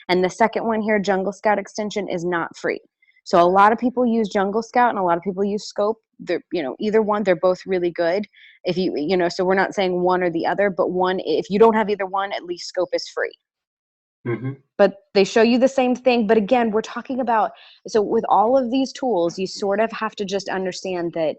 and the second one here, Jungle Scout extension, is not free. So a lot of people use Jungle Scout and a lot of people use Scope. They're, either one, they're both really good. If so we're not saying one or the other, but one, if you don't have either one, at least Scope is free. Mm-hmm. But they show you the same thing. But again, we're talking about, so with all of these tools, you sort of have to just understand that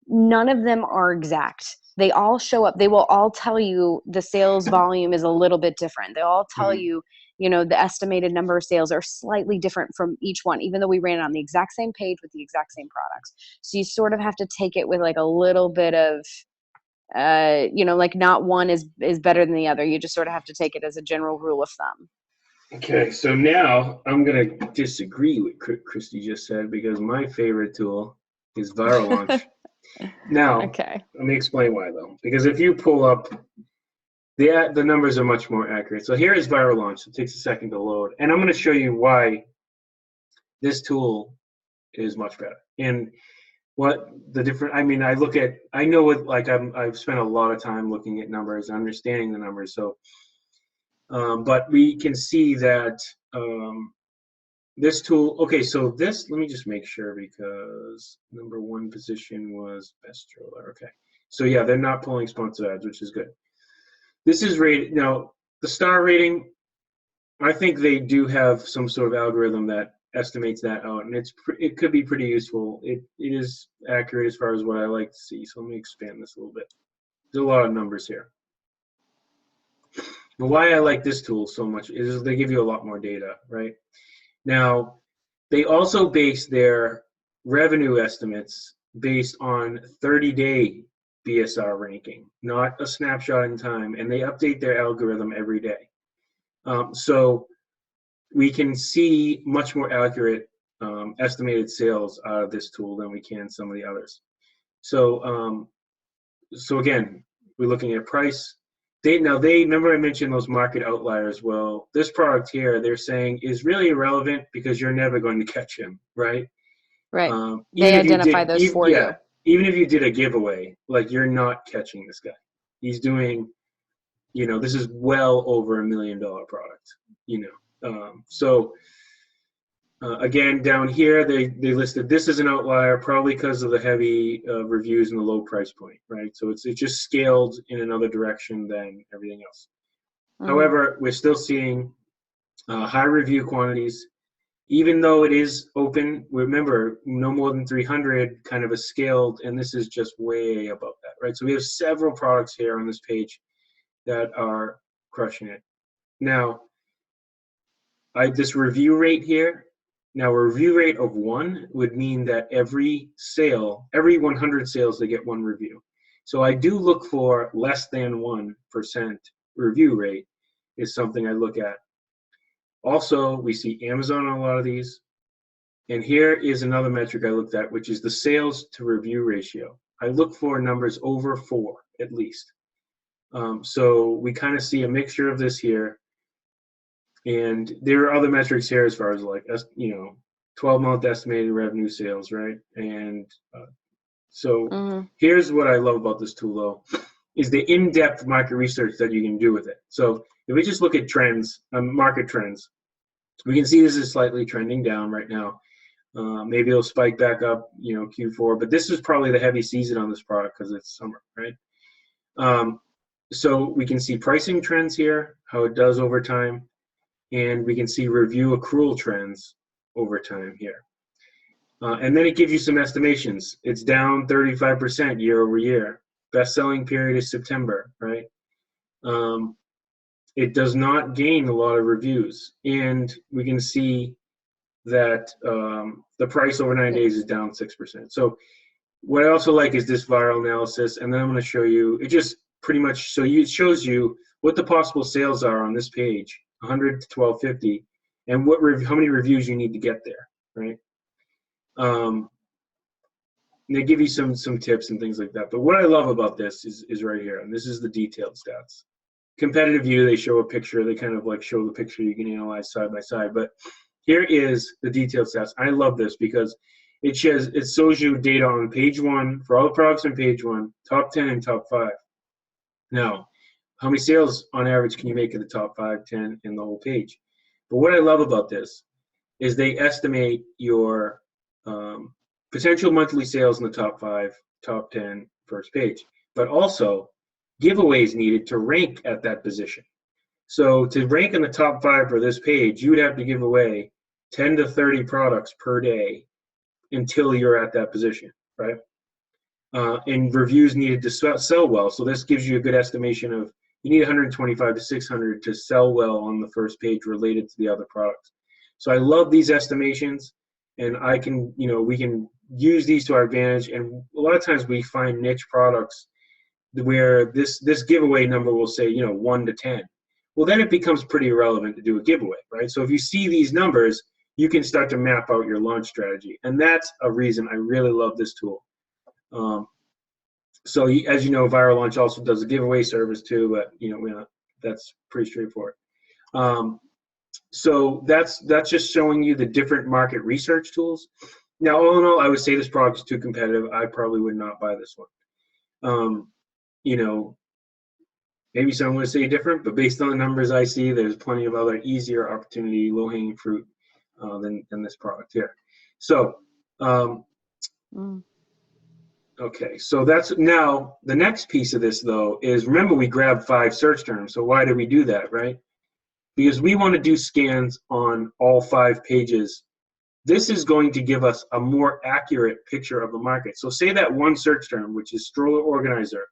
none of them are exact. They all show up. They will all tell you the sales volume is a little bit different. They all tell you, the estimated number of sales are slightly different from each one, even though we ran it on the exact same page with the exact same products. So you sort of have to take it with like a little bit of, like not one is better than the other. You just sort of have to take it as a general rule of thumb. Okay, so now I'm going to disagree with Christy just said, because my favorite tool is Viral Launch. Now, okay, let me explain why, though. Because if you pull up, the numbers are much more accurate. So here is Viral Launch. It takes a second to load. And I'm going to show you why this tool is much better. And what the different, I know what, like, I've spent a lot of time looking at numbers, understanding the numbers. So, but we can see that this tool, okay, so this, let me just make sure, because number one position was best stroller. Okay, so yeah, they're not pulling sponsored ads, which is good. This is rated, now the star rating, I think they do have some sort of algorithm that estimates that out, and it could be pretty useful. It is accurate as far as what I like to see. So let me expand this a little bit. There's a lot of numbers here. But why I like this tool so much is they give you a lot more data, right? Now, they also base their revenue estimates based on 30-day BSR ranking, not a snapshot in time, and they update their algorithm every day. So we can see much more accurate estimated sales out of this tool than we can some of the others. So, so again, we're looking at price. They remember I mentioned those market outliers. Well, this product here, they're saying is really irrelevant because you're never going to catch him, right? Right. They identify those for you. Even if you did a giveaway, like, you're not catching this guy. He's doing This is well over $1 million product, again, down here, they listed this as an outlier, probably because of the heavy reviews and the low price point, right? So it's just scaled in another direction than everything else. However, we're still seeing high review quantities, even though it is open. Remember, no more than 300, kind of a scaled, and this is just way above that, right? So we have several products here on this page that are crushing it. Now, this review rate here, now a review rate of 1 would mean that every 100 sales, they get 1 review. So I do look for less than 1% review rate is something I look at. Also, we see Amazon on a lot of these. And here is another metric I looked at, which is the sales to review ratio. I look for numbers over 4 at least. So we kind of see a mixture of this here. And there are other metrics here as far as 12-month estimated revenue sales, right? And here's what I love about this tool, though, is the in-depth market research that you can do with it. So if we just look at trends, market trends, we can see this is slightly trending down right now. Maybe it'll spike back up, Q4, but this is probably the heavy season on this product because it's summer, right? So we can see pricing trends here, how it does over time. And we can see review accrual trends over time here. And then it gives you some estimations. It's down 35% year over year. Best selling period is September, right? It does not gain a lot of reviews. And we can see that the price over 9 days is down 6%. So what I also like is this viral analysis. And then I'm going to show you, it just pretty much, it shows you what the possible sales are on this page. 100 to 1250, and how many reviews you need to get there, right? They give you some tips and things like that. But what I love about this is right here, and this is the detailed stats. Competitive view, they show a picture. They kind of show the picture you can analyze side by side. But here is the detailed stats. I love this because it shows you data on page 1 for all the products on page 1, top 10 and top 5. Now, how many sales on average can you make in the top 5, 10, and the whole page? But what I love about this is they estimate your potential monthly sales in the top 5, top 10, first page, but also giveaways needed to rank at that position. So to rank in the top 5 for this page, you would have to give away 10 to 30 products per day until you're at that position, right? And reviews needed to sell well. So this gives you a good estimation of you need 125 to 600 to sell well on the first page related to the other products. So I love these estimations, and we can use these to our advantage. And a lot of times we find niche products where this giveaway number will say 1 to 10. Well, then it becomes pretty irrelevant to do a giveaway, right? So if you see these numbers, you can start to map out your launch strategy, and that's a reason I really love this tool. So as you know, Viral Launch also does a giveaway service too, but that's pretty straightforward. So that's just showing you the different market research tools. Now, all in all, I would say this product is too competitive. I probably would not buy this one. Maybe someone would say different, but based on the numbers I see, there's plenty of other easier opportunity, low-hanging fruit than this product here. So. Okay, so that's now the next piece of this, though, is remember we grabbed 5 search terms. So why did we do that, right? Because we want to do scans on all 5 pages. This is going to give us a more accurate picture of the market. So say that one search term, which is stroller organizer,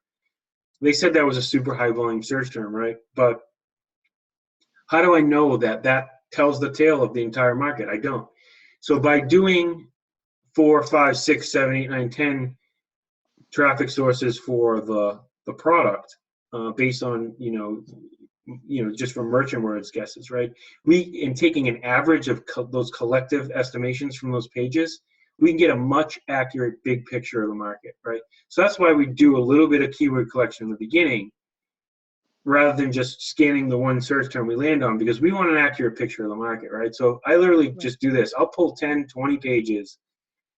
they said that was a super high volume search term, right? But how do I know that that tells the tale of the entire market? I don't. So by doing 4, 5, 6, 7, 8, 9, 10 traffic sources for the product based on just from merchant words guesses, right? In taking an average of those collective estimations from those pages, we can get a much accurate big picture of the market, right? So that's why we do a little bit of keyword collection in the beginning rather than just scanning the one search term we land on, because we want an accurate picture of the market, right? So I literally just do this. I'll pull 10, 20 pages.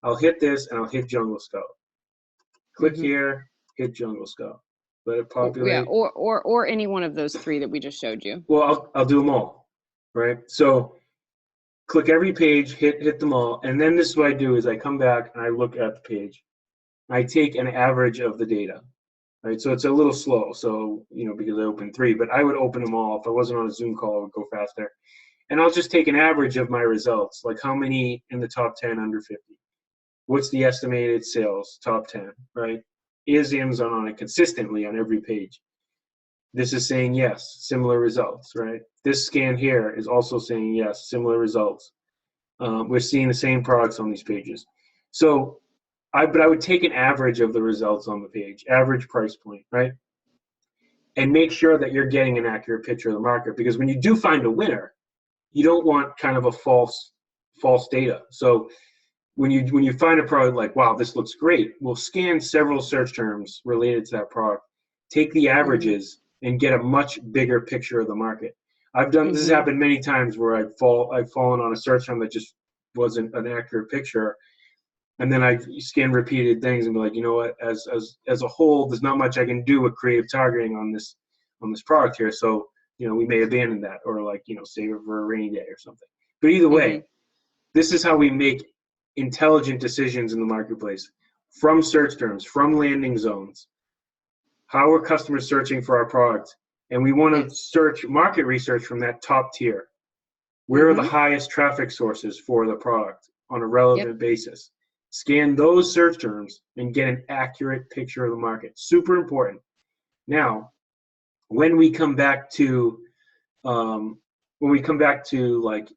I'll hit this and I'll hit Jungle Scout. Click here, hit Jungle Scout. let it Yeah, populate. or any one of those three that we just showed you. Well, I'll do them all, right? So click every page, hit them all, and then this is what I do is I come back and I look at the page. I take an average of the data, right? So it's a little slow, so because I opened 3, but I would open them all. If I wasn't on a Zoom call, I would go faster. And I'll just take an average of my results, like how many in the top 10 under 50. What's the estimated sales, top 10, right? Is Amazon on it consistently on every page? This is saying yes, similar results, right? This scan here is also saying yes, similar results. We're seeing the same products on these pages. So, but I would take an average of the results on the page, average price point, right? And make sure that you're getting an accurate picture of the market, because when you do find a winner, you don't want kind of a false data. So when you find a product like, wow, this looks great, we'll scan several search terms related to that product, take the averages, and get a much bigger picture of the market. This has happened many times where I've fallen on a search term that just wasn't an accurate picture, and then I scan repeated things and be like, you know what, as a whole, there's not much I can do with creative targeting on this product here, so we may abandon that, or save it for a rainy day or something. But either way, this is how we make intelligent decisions in the marketplace, from search terms, from landing zones. How are customers searching for our product? And we want to search market research from that top tier. Where are the highest traffic sources for the product on a relevant basis? Scan those search terms and get an accurate picture of the market. Super important. Now, when we come back to like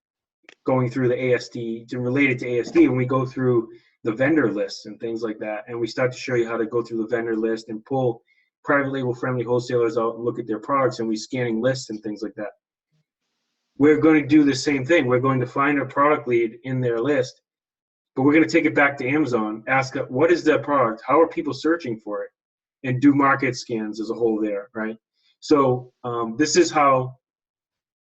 going through the ASD, to relate it to ASD, when we go through the vendor lists and things like that, and we start to show you how to go through the vendor list and pull private label friendly wholesalers out and look at their products, and we scanning lists and things like that. We're going to do the same thing. We're going to find a product lead in their list, but we're going to take it back to Amazon, ask what is that product, how are people searching for it, and do market scans as a whole there, right? So this is how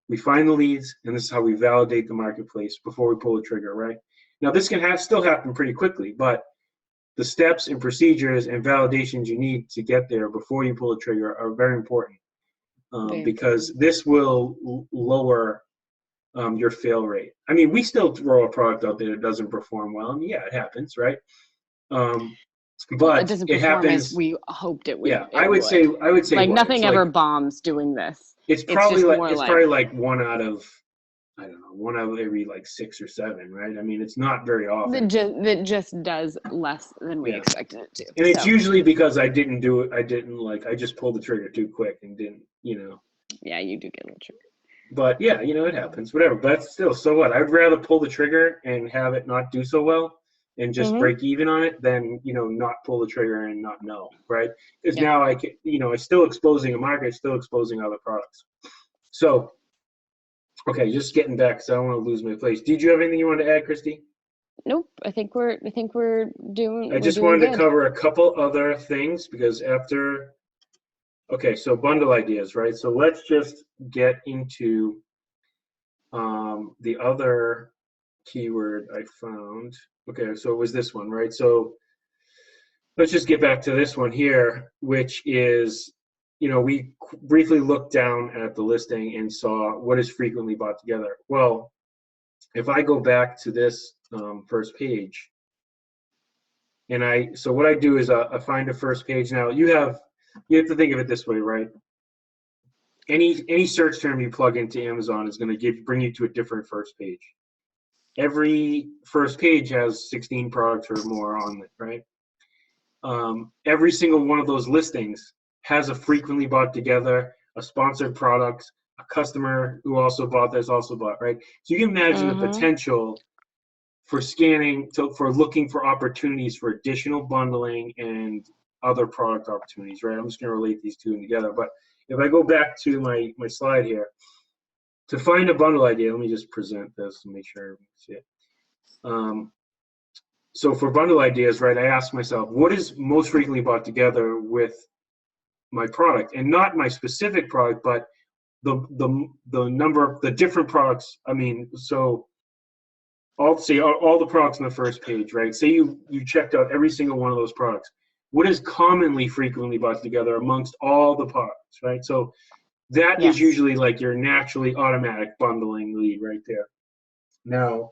we find the leads, and this is how we validate the marketplace before we pull the trigger, right? Now, this can still happen pretty quickly, but the steps and procedures and validations you need to get there before you pull the trigger are very important, because this will lower your fail rate. I mean, we still throw a product out there that doesn't perform well, and yeah, it happens, right? But it doesn't it perform happens as we hoped it would. Yeah, I would say like nothing ever bombs doing this. It's probably like one out of, I don't know, one out of every like 6 or 7, right? I mean, it's not very often. That just does less than we expected it to. And it's usually because I didn't do it. I just pulled the trigger too quick and didn't. Yeah, you do get a little trigger. But yeah, it happens. Whatever. But still, so what? I'd rather pull the trigger and have it not do so well and just break even on it than not pull the trigger and not know, right? Because now I can, I'm still exposing a market, still exposing other products. So, okay, just getting back because I don't want to lose my place. Did you have anything you wanted to add, Christy? Nope. I think we're doing. I just wanted to cover a couple other things because after. Okay, so bundle ideas, right? So let's just get into the other keyword I found. Okay, so it was this one, right? So let's just get back to this one here, which is, we briefly looked down at the listing and saw what is frequently bought together. Well, if I go back to this first page, and so what I do is I find a first page. Now you have to think of it this way, right? Any search term you plug into Amazon is going to bring you to a different first page. Every first page has 16 products or more on it, right? Every single one of those listings has a frequently bought together, a sponsored product, a customer who also bought this, also bought, right? So you can imagine the potential for scanning, for looking for opportunities for additional bundling and other product opportunities, right? I'm just going to relate these two together. But if I go back to my slide here, to find a bundle idea, let me just present this and make sure everyone can see it. So for bundle ideas, right, I ask myself, what is most frequently bought together with my product? And not my specific product, but the number of the different products. I mean, so all the products on the first page, right? Say you checked out every single one of those products. what is commonly frequently bought together amongst all the products, right? So that is Yes. usually like your naturally automatic bundling lead right there. Now,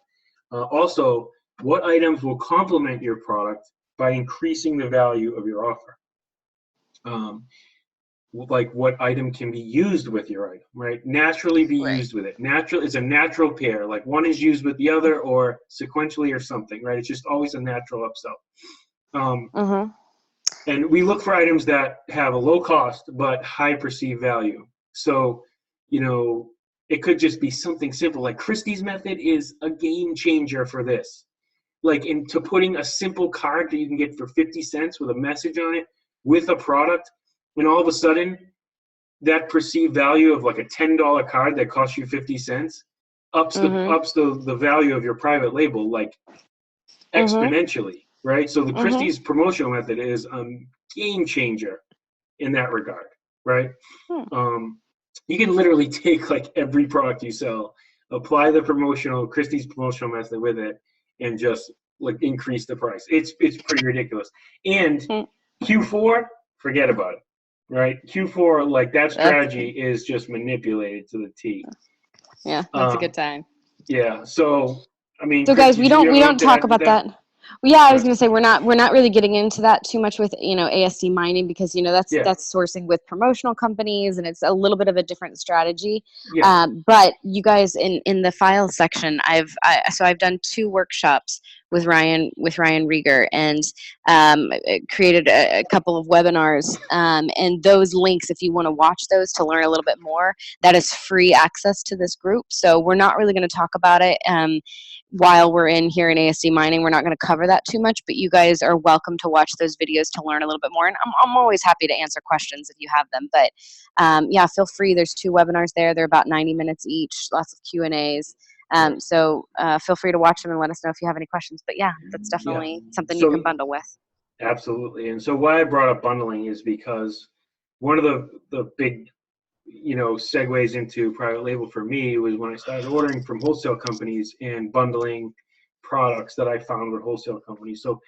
also, what items will complement your product by increasing the value of your offer? Um, like what item can be used with your item, right? Naturally be Right. used with it. Natural is a natural pair, like one is used with the other or sequentially or something, right? It's just always a natural upsell. Mm-hmm. And we look for items that have a low cost but high perceived value. So, it could just be something simple like Christie's method is a game changer for this. Like into putting a simple card that you can get for 50 cents with a message on it with a product, and all of a sudden that perceived value of like a $10 card that costs you 50 cents ups the Mm-hmm. ups the value of your private label like Mm-hmm. exponentially, right? So the Mm-hmm. Christie's promotional method is a game changer in that regard, right? Hmm. Um, you can literally take like every product you sell, apply the Christie's promotional method with it, and just like increase the price. It's pretty ridiculous. And Hmm. Q4, forget about it, right? Q4, like that That's strategy is just manipulated to the T. yeah, that's a good Um, time. yeah. So I mean, So guys, Christy, we did you don't have we anything don't to talk add to about that? that. Well, yeah, I was Right. going to say we're not really getting into that too much with ASD mining because Yeah. that's sourcing with promotional companies and it's a little bit of a different strategy. Yeah. But you guys in the file section, I've done 2 workshops with Ryan Rieger and created a couple of webinars and those links if you want to watch those to learn a little bit more, that is free access to this group. So we're not really going to talk about it. While we're in here in ASD mining, we're not going to cover that too much, but you guys are welcome to watch those videos to learn a little bit more. And I'm always happy to answer questions if you have them. But yeah, feel free. There's 2 webinars there. They're about 90 minutes each, lots of Q&As. Right. So feel free to watch them and let us know if you have any questions. But yeah, that's Yeah. definitely something you can So bundle with. absolutely. And so why I brought up bundling is because one of the big, segues into private label for me was when I started ordering from wholesale companies and bundling products that I found with wholesale companies. So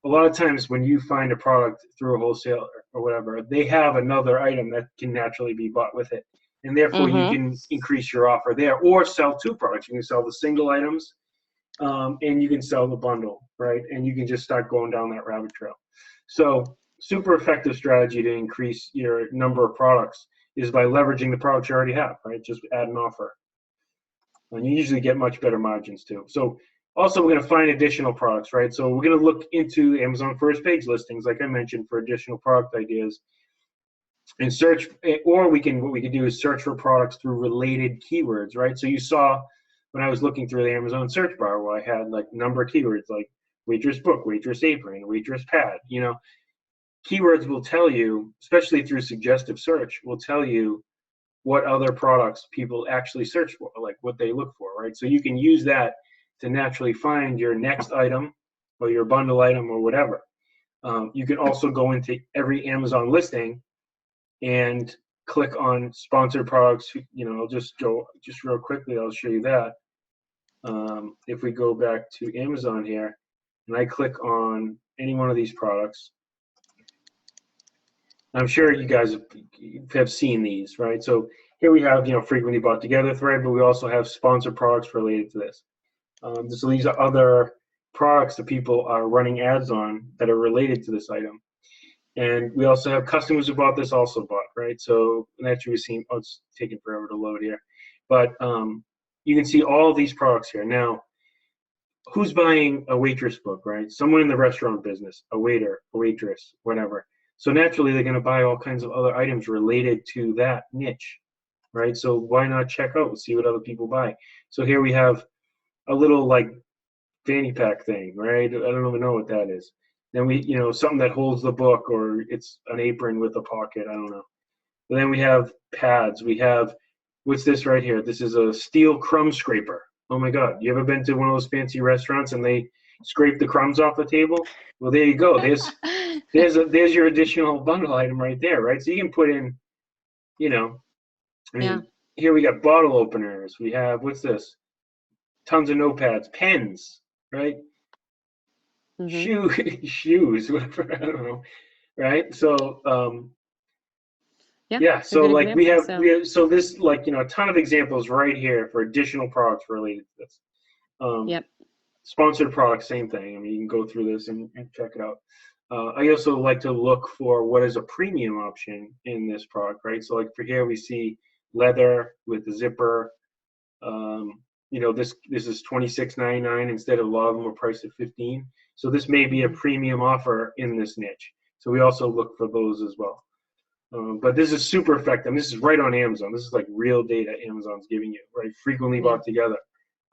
a lot of times when you find a product through a wholesaler or whatever, they have another item that can naturally be bought with it. And therefore you Mm-hmm. can increase your offer there or sell 2 products. You can sell the single items and you can sell the bundle, right? And you can just start going down that rabbit trail. So, super effective strategy to increase your number of products is by leveraging the products you already have, right? Just add an offer. And you usually get much better margins too. So, also, we're going to find additional products, right? So, we're going to look into Amazon first page listings, like I mentioned, for additional product ideas and search, or what we can do is search for products through related keywords, right? So, you saw when I was looking through the Amazon search bar where I had like number of keywords like waitress book, waitress apron, waitress pad, keywords will tell you, especially through suggestive search, will tell you what other products people actually search for, like what they look for, right? So you can use that to naturally find your next item or your bundle item or whatever. You can also go into every Amazon listing and click on sponsored products. I'll just go just real quickly. I'll show you that. If we go back to Amazon here and I click on any one of these products, I'm sure you guys have seen these, right? So here we have, frequently bought together thread, but we also have sponsored products related to this. So these are other products that people are running ads on that are related to this item. And we also have customers who bought this also bought, right? So naturally we've seen, it's taking forever to load here. But you can see all of these products here. Now, who's buying a waitress book, right? Someone in the restaurant business, a waiter, a waitress, whatever. So naturally, they're going to buy all kinds of other items related to that niche, right? So why not check out and see what other people buy? So here we have a little like fanny pack thing, right? I don't even know what that is. Then we, something that holds the book, or it's an apron with a pocket. I don't know. But then we have pads. We have, what's this right here? This is a steel crumb scraper. Oh my God. You ever been to one of those fancy restaurants and they scrape the crumbs off the table? Well, there you go. There's your additional bundle item right there, right? So you can put in, you know, I Yeah. mean, here we got bottle openers. We have, what's this? Tons of notepads, pens, right? Mm-hmm. Shoes, whatever. I don't know. right? So Yeah, yeah, it's a so good like example. we have so this, like, you know, a ton of examples right here for additional products related to this. Um, Yep. Sponsored products, same thing. I mean, you can go through this and check it out. I also like to look for what is a premium option in this product, right? So like for here we see leather with the zipper. Um, you know, this is $26.99 instead of a lot of them are priced at 15. So this may be a Mhm. premium offer in this niche. So we also look for those as well. But this is super effective. This is right on Amazon. This is like real data Amazon's giving you, right? Frequently Yeah. bought together.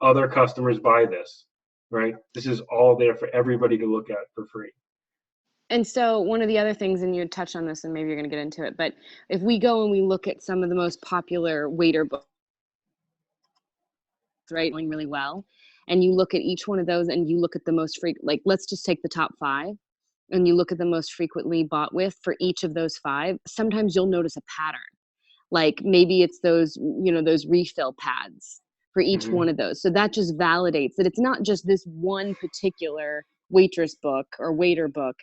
Other customers buy this, right? This is all there for everybody to look at for free. And so one of the other things, and you had touched on this, and maybe you're going to get into it, but if we go and we look at some of the most popular waiter books, right, doing really well, and you look at each one of those, and you look at the most frequent, like let's just take the top 5, and you look at the most frequently bought with for each of those 5. Sometimes you'll notice a pattern. Like maybe it's those, you know, those refill pads for each Hmm. one of those. So that just validates that it's not just this one particular waitress book or waiter book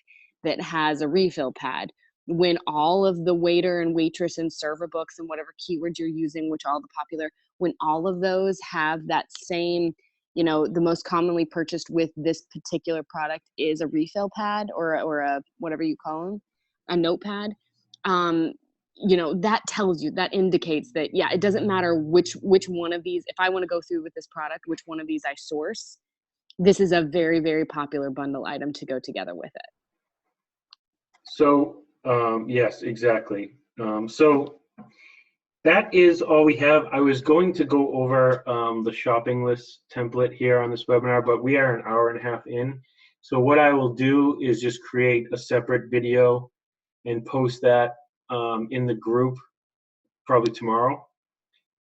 that has a refill pad. When all of the waiter and waitress and server books and whatever keywords you're using, which all the popular, when all of those have that same, you know, the most commonly purchased with this particular product is a refill pad or a whatever you call them, a notepad. Um, you know, that tells you, that indicates that, yeah, it doesn't matter which one of these, if I want to go through with this product, which one of these I source, this is a very, very popular bundle item to go together with it. So yes, exactly. So that is all we have. I was going to go over the shopping list template here on this webinar, but we are an hour and a half in. So what I will do is just create a separate video and post that in the group probably tomorrow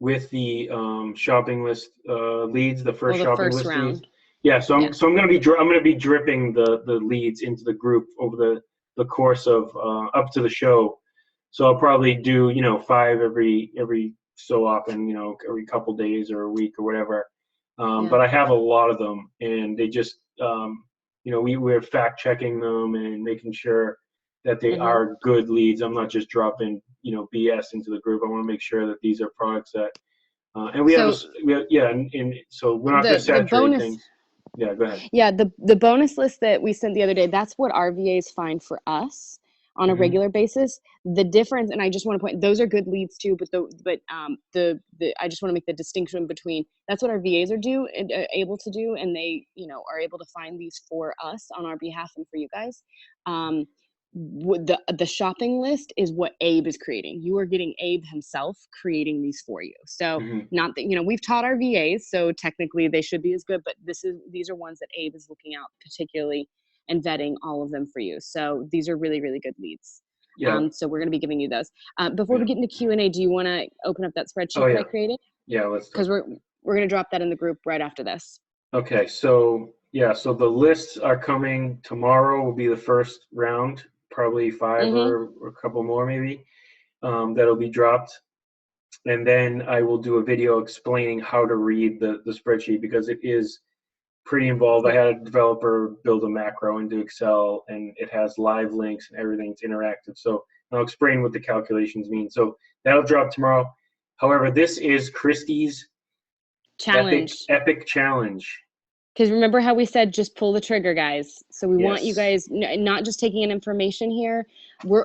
with the shopping list leads, the Well, first the shopping first list leads. round. Yeah, so Yeah. I'm gonna be dripping the leads into the group over the course of up to the show. So I'll probably do, you know, 5 every so often, you know, every couple days or a week or whatever. Yeah. But I have a lot of them, and they just you know, we're fact checking them and making sure that they Hmm. are good leads. I'm not just dropping, you know, BS into the group. I want to make sure that these are products that and So yeah, and so we're not going to the saturate bonus, things. Yeah, go ahead. yeah, the bonus list that we sent the other day, that's what our VAs find for us on a Hmm. regular basis. The difference, and I just want to point, those are good leads too, but the I just want to make the distinction between, that's what our VAs are able to do, and they, you know, are able to find these for us on our behalf and for you guys. Um, the shopping list is what Abe is creating. You are getting Abe himself creating these for you. So Hmm. not that, you know, we've taught our VAs, so technically they should be as good, but these are ones that Abe is looking out particularly and vetting all of them for you. So these are really, really good leads. Yeah, So we're going to be giving you those. Before we yeah. get into Q&A, do you want to open up that Oh spreadsheet that I yeah, created? yeah. Let's do Because it. we're going to drop that in the group right after this. Okay, so yeah, so the lists are coming tomorrow. Will be the first round, probably 5 Mm-hmm. or a couple more maybe. That'll be dropped, and then I will do a video explaining how to read the spreadsheet because it is pretty involved. I Yep. had a developer build a macro into Excel, and it has live links and everything's interactive. So I'll explain what the calculations mean. So that'll drop tomorrow. However, this is Christie's Challenge. epic challenge. Because remember how we said just pull the trigger, guys. So we want you Yes. guys not just taking in information here. We're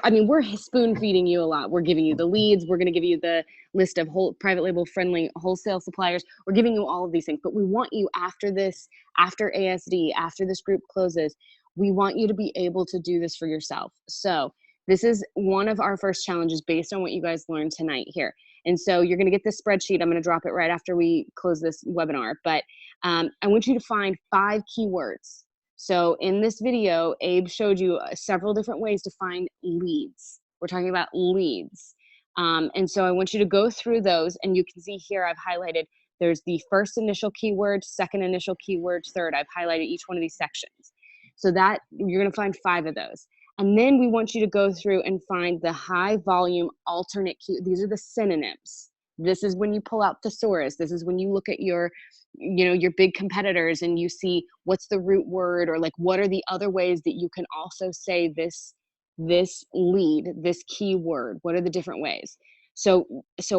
spoon feeding you a lot. We're giving you the leads. We're going to give you the list of whole private label friendly wholesale suppliers. We're giving you all of these things. But we want you after this, after ASD, after this group closes, we want you to be able to do this for yourself. So this is one of our first challenges based on what you guys learned tonight here. And so you're going to get this spreadsheet. I'm going to drop it right after we close this webinar. But I want you to find 5 keywords. So in this video, Abe showed you several different ways to find leads. We're talking about leads. And so I want you to go through those, and you can see here I've highlighted, there's the first initial keyword, second initial keyword, third. I've highlighted each one of these sections. So that you're going to find 5 of those. And then we want you to go through and find the high volume alternate key. These are the synonyms. This is when you pull out thesaurus. This is when you look at your, you know, your big competitors and you see what's the root word, or like what are the other ways that you can also say this this lead, this keyword? What are the different ways? So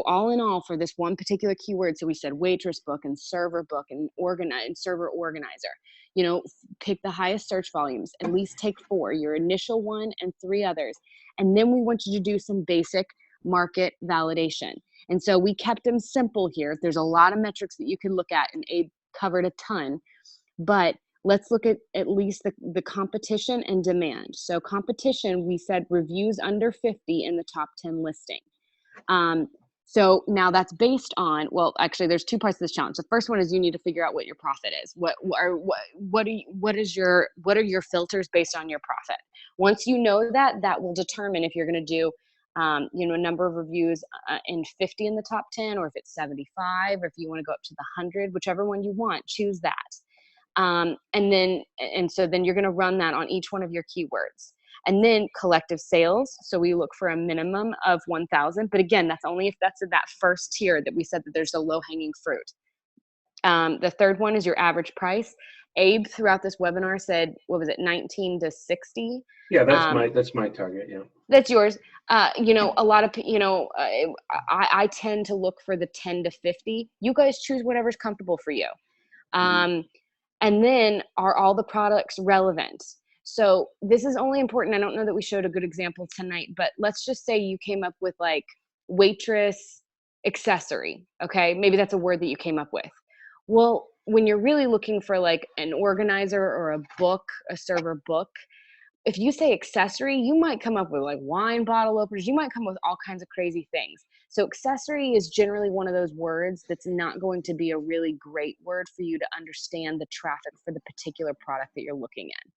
all in all, for this one particular keyword, so we said waitress book and server book and server organizer, pick the highest search volumes, at least take 4, your initial one and 3 others. And then we want you to do some basic market validation. And so we kept them simple here. There's a lot of metrics that you can look at, and Abe covered a ton, but let's look at least the competition and demand. So competition, we said reviews under 50 in the top 10 listing. So now that's based on, well, actually there's 2 parts of this challenge. The first one is you need to figure out what your profit is. What are your filters based on your profit? Once you know that, that will determine if you're going to do, a number of reviews in 50 in the top 10, or if it's 75, or if you want to go up to the 100, whichever one you want, choose that. So then you're going to run that on each one of your keywords. And then collective sales. So we look for a minimum of 1,000. But again, that's only if that's that first tier that we said that there's a low hanging fruit. The third one is your average price. Abe throughout this webinar said, what was it, 19 to 60? Yeah, that's my target. Yeah. That's yours. A lot of, I tend to look for the 10 to 50. You guys choose whatever's comfortable for you. And then, are all the products relevant? So this is only important. I don't know that we showed a good example tonight, but let's just say you came up with like waitress accessory. Okay. Maybe that's a word that you came up with. Well, when you're really looking for like an organizer or a book, a server book, if you say accessory, you might come up with like wine bottle openers. You might come up with all kinds of crazy things. So accessory is generally one of those words that's not going to be a really great word for you to understand the traffic for the particular product that you're looking at.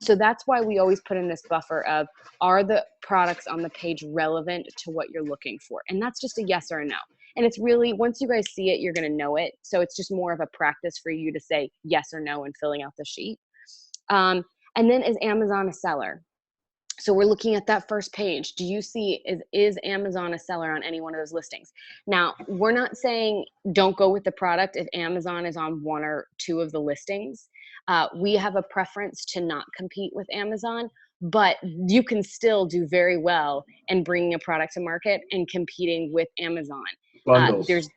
So that's why we always put in this buffer of, are the products on the page relevant to what you're looking for? And that's just a yes or a no. And it's really, once you guys see it, you're going to know it. So it's just more of a practice for you to say yes or no in filling out the sheet. And then, is Amazon a seller? So we're looking at that first page. Do you see, is Amazon a seller on any one of those listings? Now, we're not saying don't go with the product if Amazon is on 1 or 2 of the listings. We have a preference to not compete with Amazon, but you can still do very well in bringing a product to market and competing with Amazon. Bundles.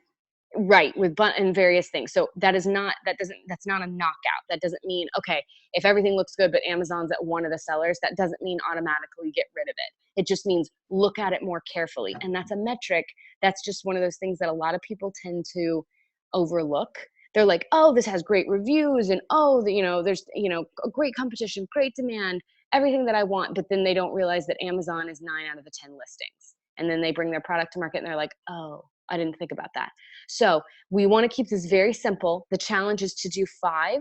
Right, and various things. So that's not a knockout. That doesn't mean, okay, if everything looks good but Amazon's at 1 of the sellers, that doesn't mean automatically get rid of it. It just means look at it more carefully. And that's a metric. That's just one of those things that a lot of people tend to overlook. They're like, oh, this has great reviews, and there's a great competition, great demand, everything that I want. But then they don't realize that Amazon is 9 out of the 10 listings. And then they bring their product to market and they're like, oh, I didn't think about that. So we want to keep this very simple. The challenge is to do 5.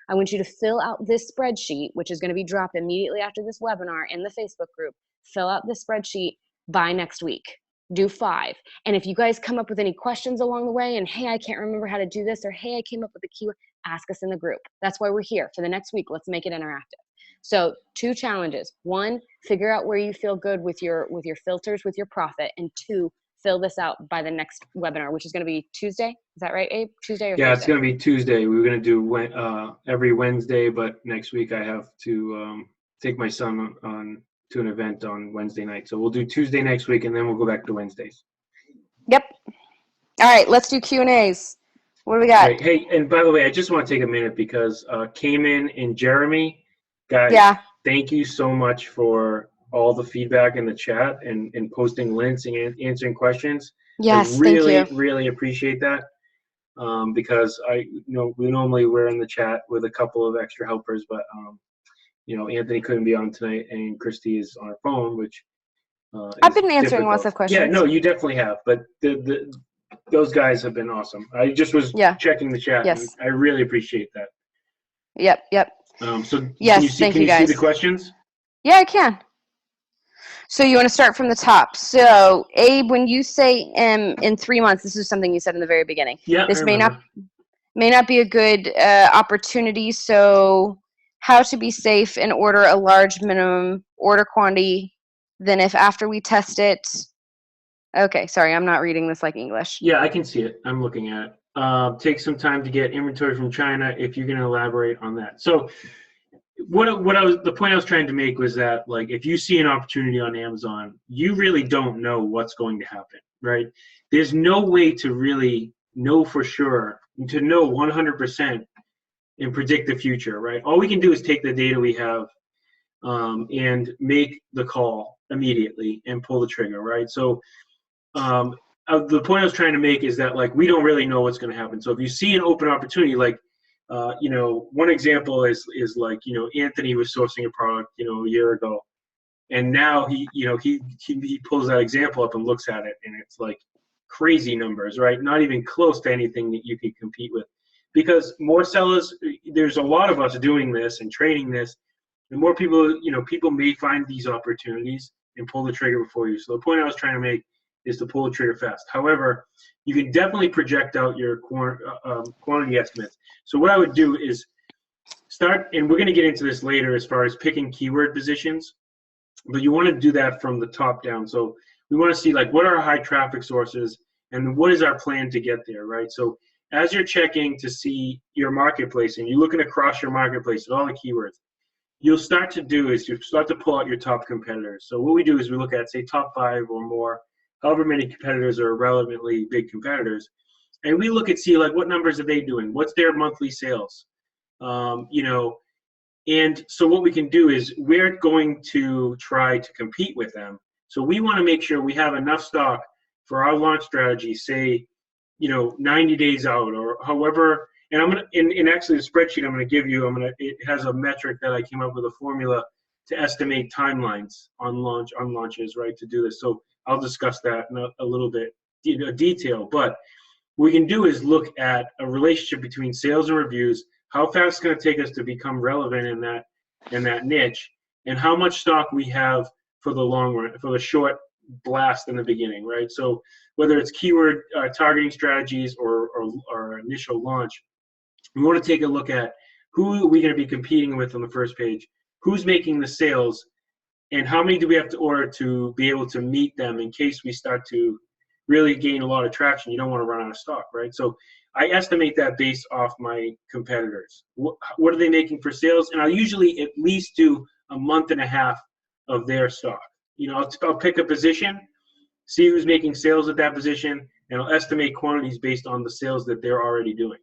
I want you to fill out this spreadsheet, which is going to be dropped immediately after this webinar in the Facebook group. Fill out the spreadsheet by next week. Do 5. And if you guys come up with any questions along the way, and hey, I can't remember how to do this, or hey, I came up with a keyword, ask us in the group. That's why we're here for the next week. Let's make it interactive. So 2 challenges. 1, figure out where you feel good with your filters, with your profit, and 2, fill this out by the next webinar, which is going to be Tuesday. Is that right, Abe? Tuesday or Thursday? Yeah, it's going to be Tuesday. We were going to do every Wednesday, but next week I have to take my son on to an event on Wednesday night. So we'll do Tuesday next week, and then we'll go back to Wednesdays. Yep. All right, let's do Q&As. What do we got? Right. Hey, and by the way, I just want to take a minute because Cayman and Jeremy, guys, thank you so much for all the feedback in the chat and posting links and answering questions. Yes, I really, thank you. really appreciate that because we're in the chat with a couple of extra helpers, but Anthony couldn't be on tonight and Christy is on her phone, which I've been answering lots of questions. Yeah, no, you definitely have, but those guys have been awesome. I just was checking the chat. Yes. And I really appreciate that. Yep. So yes, can you see the questions? Yeah, I can. So you want to start from the top. So Abe, when you say in 3 months, this is something you said in the very beginning. Yeah, this may not be a good opportunity. So how to be safe and order a large minimum order quantity than if after we test it. Okay, sorry, I'm not reading this like English. Yeah, I can see it. I'm looking at it. Take some time to get inventory from China if you're going to elaborate on that. So the point I was trying to make was that, like, if you see an opportunity on Amazon, you really don't know what's going to happen, right? There's no way to really know for sure, to know 100% and predict the future, right? All we can do is take the data we have and make the call immediately and pull the trigger, right? So the point I was trying to make is that, like, we don't really know what's going to happen. So if you see an open opportunity, like, one example is like, Anthony was sourcing a product, a year ago, and now he pulls that example up and looks at it, and it's like crazy numbers, right? Not even close to anything that you can compete with, because more sellers, there's a lot of us doing this and training this, and more people, people may find these opportunities and pull the trigger before you. So the point I was trying to make is to pull the trigger fast. However, you can definitely project out your quantity estimates. So what I would do is start, and we're going to get into this later as far as picking keyword positions, but you want to do that from the top down. So we want to see, like, what are our high traffic sources and what is our plan to get there, right? So as you're checking to see your marketplace and you're looking across your marketplace at all the keywords, you'll start to do is you start to pull out your top competitors. So what we do is we look at, say, top 5 or more, however many competitors are relevantly big competitors, and we look at, see, like, what numbers are they doing? What's their monthly sales? And so what we can do is we're going to try to compete with them. So we want to make sure we have enough stock for our launch strategy, say, 90 days out or however. And I'm going to, in actually the spreadsheet I'm going to give you, it has a metric that I came up with, a formula to estimate timelines on launches, right, to do this. So I'll discuss that in a little bit detail. But what we can do is look at a relationship between sales and reviews, how fast it's going to take us to become relevant in that niche, and how much stock we have for the long run, for the short blast in the beginning, right? So whether it's keyword targeting strategies or initial launch, we want to take a look at who are we going to be competing with on the first page, who's making the sales, and how many do we have to order to be able to meet them in case we start to really gain a lot of traction. You don't want to run out of stock, right? So I estimate that based off my competitors. What are they making for sales? And I'll usually at least do a month and a half of their stock. I'll pick a position, see who's making sales at that position, and I'll estimate quantities based on the sales that they're already doing,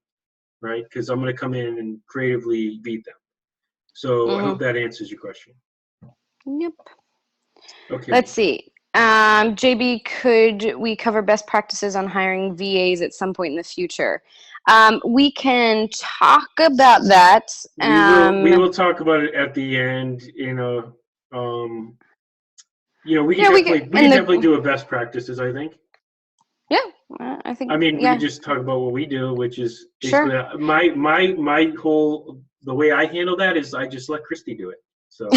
right? Because I'm going to come in and creatively beat them. So I hope that answers your question. Yep. Okay. Let's see. JB, could we cover best practices on hiring VAs at some point in the future? We can talk about that. We will talk about it at the end. We can definitely do a best practices, I think. Yeah, I think. We can just talk about what we do, which is basically my whole, the way I handle that is I just let Christy do it. So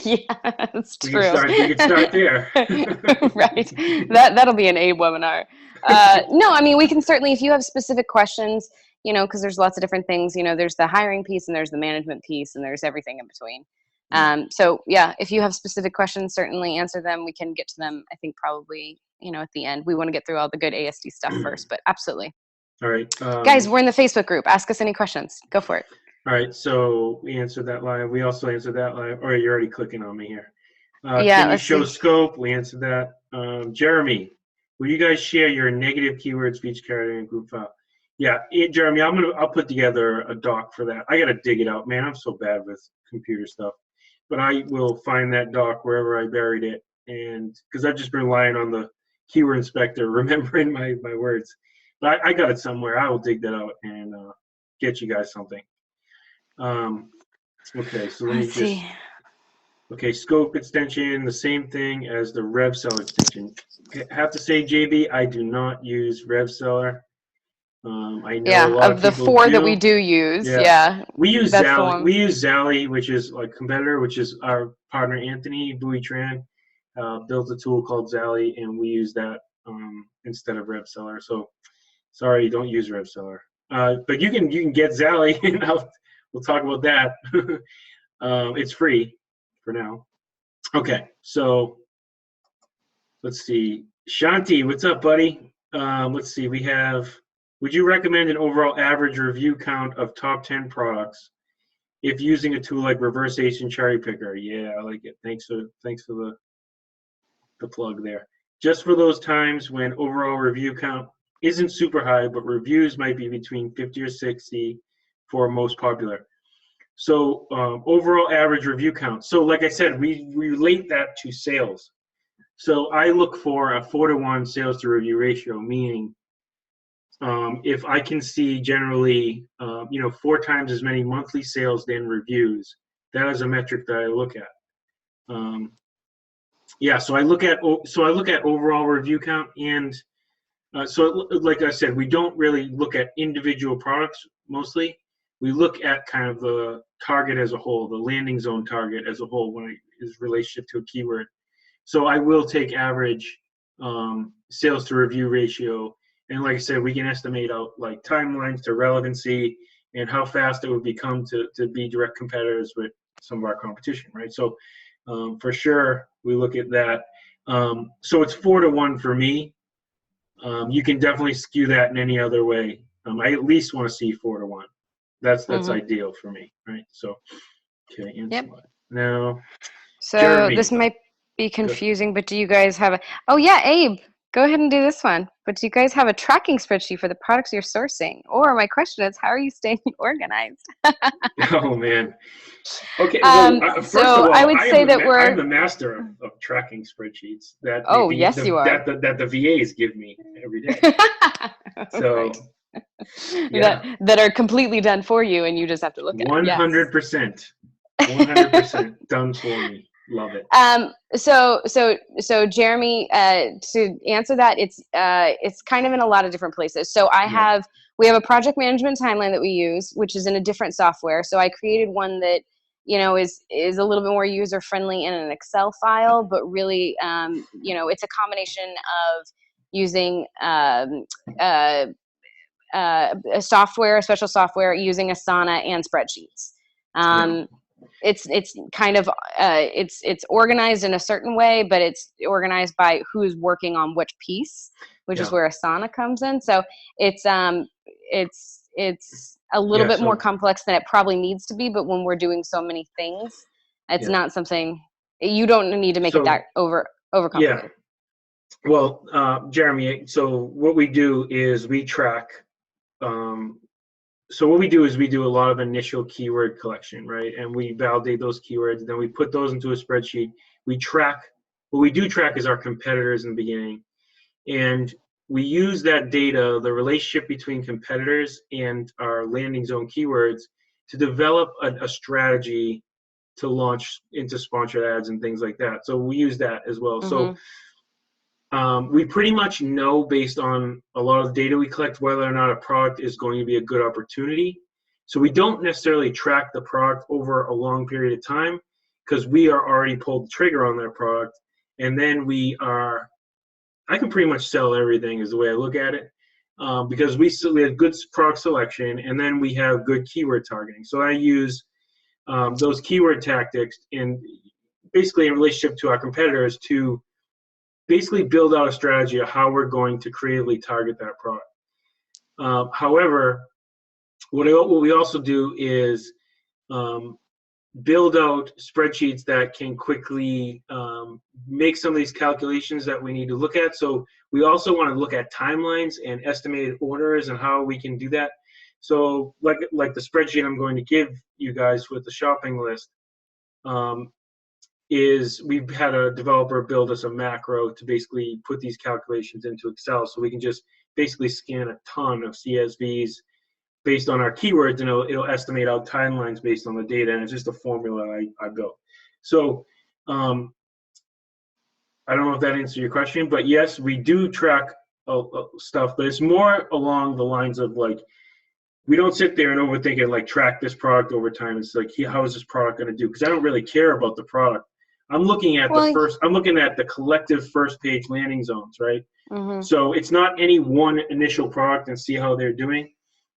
yeah, that's true. We can start there. Right. That'll be an A webinar. No, we can certainly, if you have specific questions, because there's lots of different things, there's the hiring piece and there's the management piece and there's everything in between. So yeah, if you have specific questions, certainly answer them. We can get to them, I think, probably, at the end. We want to get through all the good ASD stuff first, but absolutely. All right. Guys, we're in the Facebook group. Ask us any questions. Go for it. All right, so we answered that live. We also answered that live. All right, you're already clicking on me here. Can you show scope? We answered that. Jeremy, will you guys share your negative keywords for each category and group file? Yeah, Jeremy, I'll put together a doc for that. I got to dig it out, man. I'm so bad with computer stuff, but I will find that doc wherever I buried it, and because I've just been relying on the keyword inspector remembering my words. But I got it somewhere. I will dig that out and get you guys something. Okay, so let me just. Okay, scope extension, the same thing as the RevSeller extension. I have to say, JB, I do not use RevSeller. I know a lot of the people four do. that we do use, we use Zally. We use Zally, which is like competitor, which is our partner Anthony Bowie Tran built a tool called Zally, and we use that instead of RevSeller. So sorry, don't use RevSeller. But you can get Zally, and we'll talk about that. It's free for now. Okay, so let's see. Shanti, what's up, buddy? Let's see. We have. Would you recommend an overall average review count of top 10 products if using a tool like Reverse Asian Cherry Picker. Yeah, I like it. Thanks for the plug there. Just for those times when overall review count isn't super high, but reviews might be between 50 or 60 for most popular. So overall average review count. So like I said, we relate that to sales. So I look for a 4-to-1 sales to review ratio, meaning if I can see generally, 4 times as many monthly sales than reviews, that is a metric that I look at. So I look at overall review count, and so like I said, we don't really look at individual products mostly. We look at kind of the target as a whole, the landing zone target as a whole, when it is relationship to a keyword. So I will take average sales to review ratio, and like I said, we can estimate out like timelines to relevancy and how fast it would become to be direct competitors with some of our competition, right? So for sure, we look at that. So it's 4-to-1 for me. You can definitely skew that in any other way. I at least want to see 4-to-1. That's ideal for me, right? So, okay, now, so Jeremy. This might be confusing, but do you guys have a? Oh yeah, Abe, go ahead and do this one. But do you guys have a tracking spreadsheet for the products you're sourcing? Or my question is, how are you staying organized? Oh man. Okay. Well, first of all, I would say that I'm the master of tracking spreadsheets. That yes, you are. That the VAs give me every day. So. Yeah. That are completely done for you, and you just have to look at 100%. 100% done for me. Love it. So Jeremy, to answer that, it's kind of in a lot of different places. So we have a project management timeline that we use, which is in a different software. So I created one that, is a little bit more user friendly in an Excel file, but really, it's a combination of using a special software, using Asana and spreadsheets. It's kind of it's organized in a certain way, but it's organized by who's working on which piece, which is where Asana comes in. So it's a little bit more complex than it probably needs to be, but when we're doing so many things, it's not something you don't need to make it that over complicated. Yeah. Well, Jeremy, so what we do is we track. So what we do is we do a lot of initial keyword collection, right? And we validate those keywords, then we put those into a spreadsheet. We track, what we do track is our competitors in the beginning. And we use that data, the relationship between competitors and our landing zone keywords, to develop a strategy to launch into sponsored ads and things like that. So we use that as well. Mm-hmm. So we pretty much know, based on a lot of the data we collect, whether or not a product is going to be a good opportunity. So we don't necessarily track the product over a long period of time, because we are already pulled the trigger on that product. And then I can pretty much sell everything is the way I look at it, because we have good product selection, and then we have good keyword targeting. So I use those keyword tactics basically in relationship to our competitors to basically build out a strategy of how we're going to creatively target that product. However, what we also do is build out spreadsheets that can quickly make some of these calculations that we need to look at. So we also want to look at timelines and estimated orders and how we can do that. So like the spreadsheet I'm going to give you guys with the shopping list, is we've had a developer build us a macro to basically put these calculations into Excel, so we can just basically scan a ton of CSVs based on our keywords, and it'll estimate out timelines based on the data, and it's just a formula I built. So I don't know if that answers your question, but yes, we do track stuff, but it's more along the lines of, like, we don't sit there and overthink it, like track this product over time. It's like, how is this product going to do? Because I don't really care about the product. I'm looking at the collective first page landing zones, right? Mm-hmm. So it's not any one initial product and see how they're doing.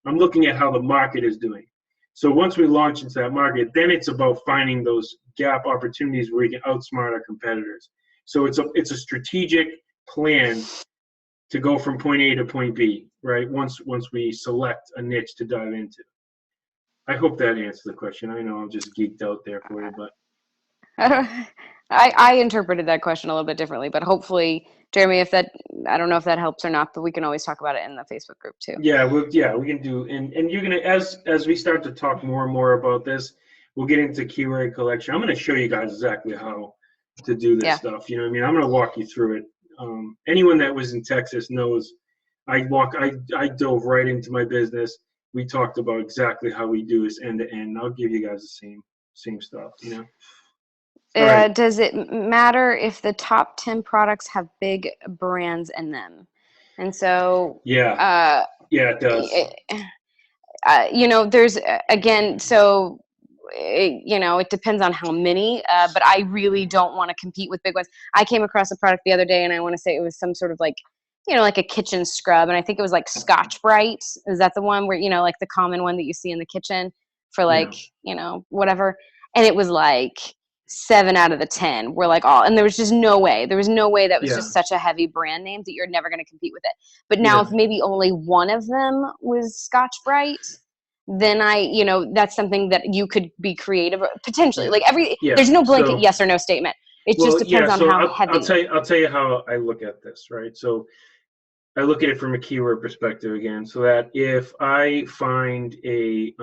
I'm looking at how the market is doing. So once we launch into that market, then it's about finding those gap opportunities where we can outsmart our competitors. So it's a strategic plan to go from point A to point B, right? Once we select a niche to dive into. I hope that answers the question. I know I'm just geeked out there for you, but I interpreted that question a little bit differently, but hopefully, Jeremy, if that, I don't know if that helps or not, but we can always talk about it in the Facebook group too. yeah, we can do, and you're gonna, as we start to talk more and more about this, we'll get into keyword collection. I'm gonna show you guys exactly how to do this stuff. You know what I mean? I'm gonna walk you through it. Anyone that was in Texas knows I dove right into my business. We talked about exactly how we do this end to end. I'll give you guys the same stuff, you know. Right. Does it matter if the top 10 products have big brands in them? And so, yeah, it does. There's again, so it depends on how many, but I really don't want to compete with big ones. I came across a product the other day, and I want to say it was some sort of like a kitchen scrub, and I think it was like Scotch Brite. Is that the one where like the common one that you see in the kitchen for like whatever? And it was like 7 out of the 10 were like all, and there was just no way. There was no way that was just such a heavy brand name that you're never going to compete with it. But now, if maybe only one of them was Scotch Brite, then that's something that you could be creative potentially. Like there's no blanket yes or no statement. It just depends on how heavy. I'll tell you how I look at this, right? So I look at it from a keyword perspective again, so that if I find a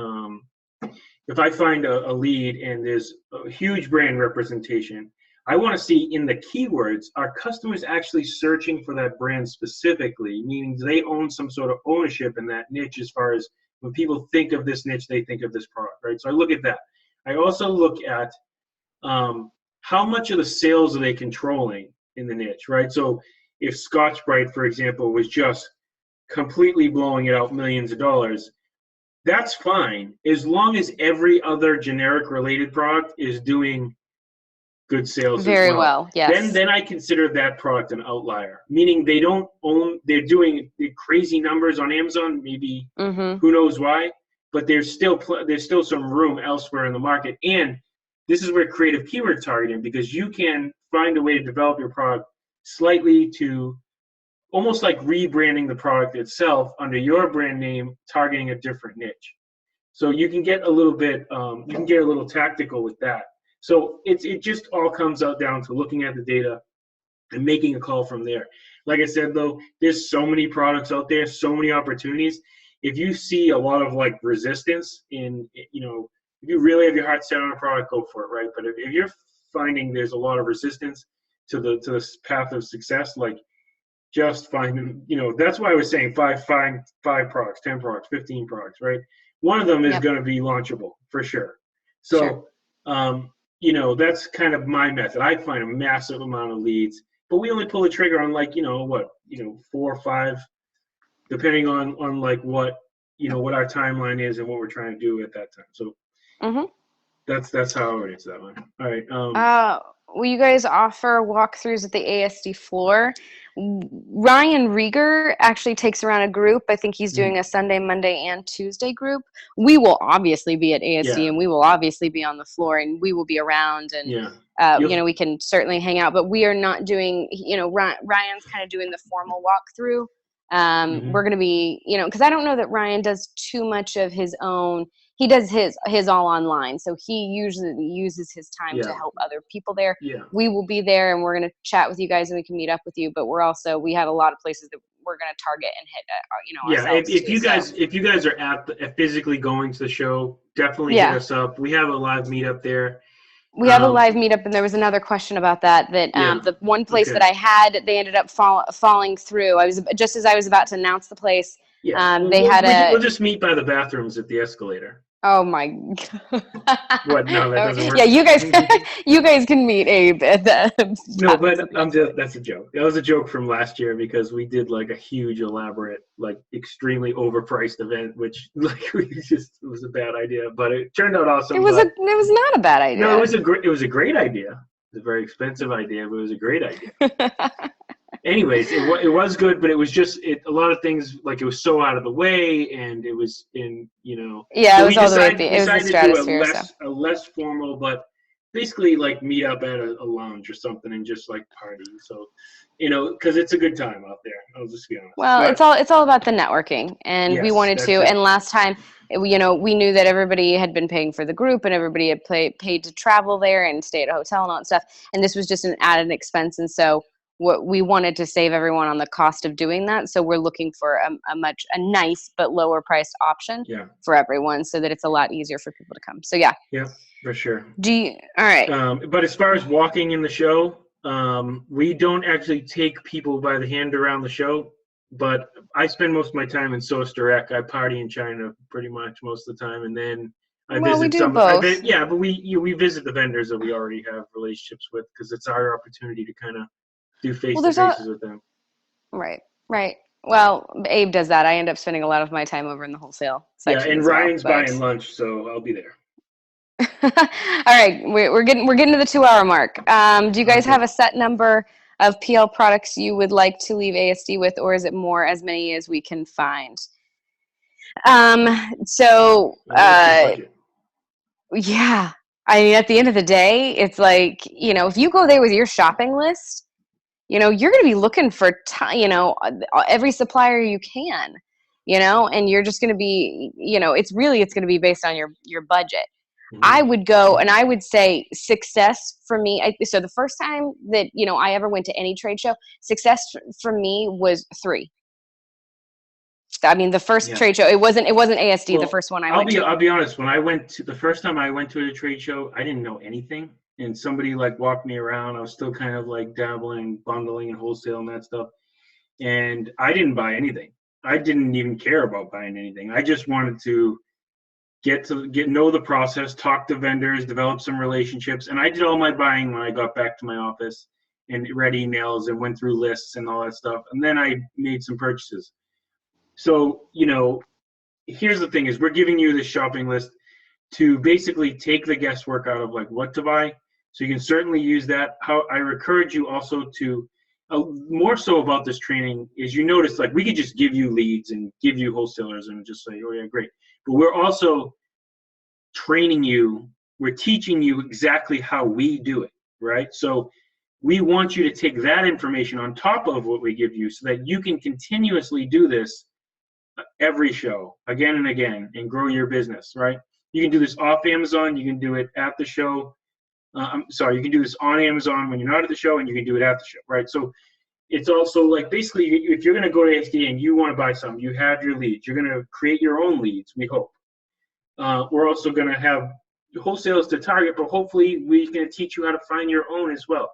lead and there's a huge brand representation, I want to see in the keywords, are customers actually searching for that brand specifically, meaning they own some sort of ownership in that niche as far as when people think of this niche, they think of this product, right? So I look at that. I also look at how much of the sales are they controlling in the niche, right? So if Scotch Brite, for example, was just completely blowing it out millions of dollars, that's fine as long as every other generic related product is doing good sales very well. Yes. Then I consider that product an outlier, meaning they're doing crazy numbers on Amazon, maybe who knows why, but there's still some room elsewhere in the market. And this is where creative keyword targeting, because you can find a way to develop your product slightly to almost like rebranding the product itself under your brand name, targeting a different niche. So you can get a little bit, tactical with that. So it just all comes out down to looking at the data and making a call from there. Like I said, though, there's so many products out there, so many opportunities. If you see a lot of like resistance if you really have your heart set on a product, go for it, right? But if you're finding there's a lot of resistance to the path of success, like just find, that's why I was saying find 5 products, 10 products, 15 products, right? One of them is going to be launchable for sure. So, that's kind of my method. I find a massive amount of leads, but we only pull the trigger on 4 or 5, depending on like what our timeline is and what we're trying to do at that time. So that's how I would answer that one. All right. Will you guys offer walkthroughs at the ASD floor? Ryan Rieger actually takes around a group. I think he's doing a Sunday, Monday, and Tuesday group. We will obviously be at ASD, and we will obviously be on the floor, and we will be around, and we can certainly hang out. But we are not doing. Ryan's kind of doing the formal walkthrough. We're going to be, because I don't know that Ryan does too much of his own. He does his all online, so he usually uses his time to help other people there. We will be there, and we're going to chat with you guys, and we can meet up with you. But we have a lot of places that we're going to target and hit. If you guys are physically going to the show, definitely hit us up. We have a live meetup there. We have a live meetup, and there was another question about that. The one place that I had, they ended up falling through. Just as I was about to announce the place. We'll just meet by the bathrooms at the escalator. Oh my God. What? No, that doesn't work. Yeah, you guys can meet Abe at the. No, but that's a joke. That was a joke from last year because we did like a huge, elaborate, like extremely overpriced event, which it was a bad idea, but it turned out awesome. It was not a bad idea. No, it was a great idea. It was a very expensive idea, but it was a great idea. Anyways, it was good, but it was just a lot of things, like it was so out of the way, and it was in it was all the way. It was the stratosphere. A less formal, but basically like meet up at a lounge or something and just like party. So, because it's a good time out there. I'll just be honest. Well, it's all about the networking, and we wanted to. And last time, we knew that everybody had been paying for the group and everybody had paid to travel there and stay at a hotel and all that stuff. And this was just an added expense. And so what we wanted to save everyone on the cost of doing that. So we're looking for a nice but lower priced option for everyone so that it's a lot easier for people to come. So yeah. Yeah, for sure. All right. But as far as walking in the show, we don't actually take people by the hand around the show, but I spend most of my time in Source Direct. I party in China pretty much most of the time. And then I visit both. But we visit the vendors that we already have relationships with because it's our opportunity to kind of do face-to-faces with them. Right. Well, Abe does that. I end up spending a lot of my time over in the wholesale section. Yeah, and Ryan's buying lunch, so I'll be there. All right, we're getting to the 2-hour mark. Do you guys have a set number of PL products you would like to leave ASD with, or is it more as many as we can find? Yeah. I mean, at the end of the day, it's like, if you go there with your shopping list, you're going to be looking for, every supplier you can, and you're just going to be, it's going to be based on your budget. Mm-hmm. I would go and I would say success for me. So the first time that, I ever went to any trade show, success for me was 3. I mean, the first trade show, it wasn't ASD, the first one I went to. I'll be honest. When the first time I went to a trade show, I didn't know anything. And somebody walked me around. I was still kind of dabbling, bundling and wholesale and that stuff. And I didn't buy anything. I didn't even care about buying anything. I just wanted to know the process, talk to vendors, develop some relationships. And I did all my buying when I got back to my office and read emails and went through lists and all that stuff. And then I made some purchases. So, here's the thing is we're giving you this shopping list to basically take the guesswork out of what to buy. So you can certainly use that. How I encourage you also to more so about this training is notice we could just give you leads and give you wholesalers and just say, oh yeah, great. But we're also training you. We're teaching you exactly how we do it, right? So we want you to take that information on top of what we give you so that you can continuously do this every show again and again and grow your business, right? You can do this off Amazon. You can do it at the show. You can do this on Amazon when you're not at the show, and you can do it at the show, right? So it's also basically if you're going to go to ASD and you want to buy something, you have your leads. You're going to create your own leads, we hope. We're also going to have wholesalers to target, but hopefully we're going to teach you how to find your own as well.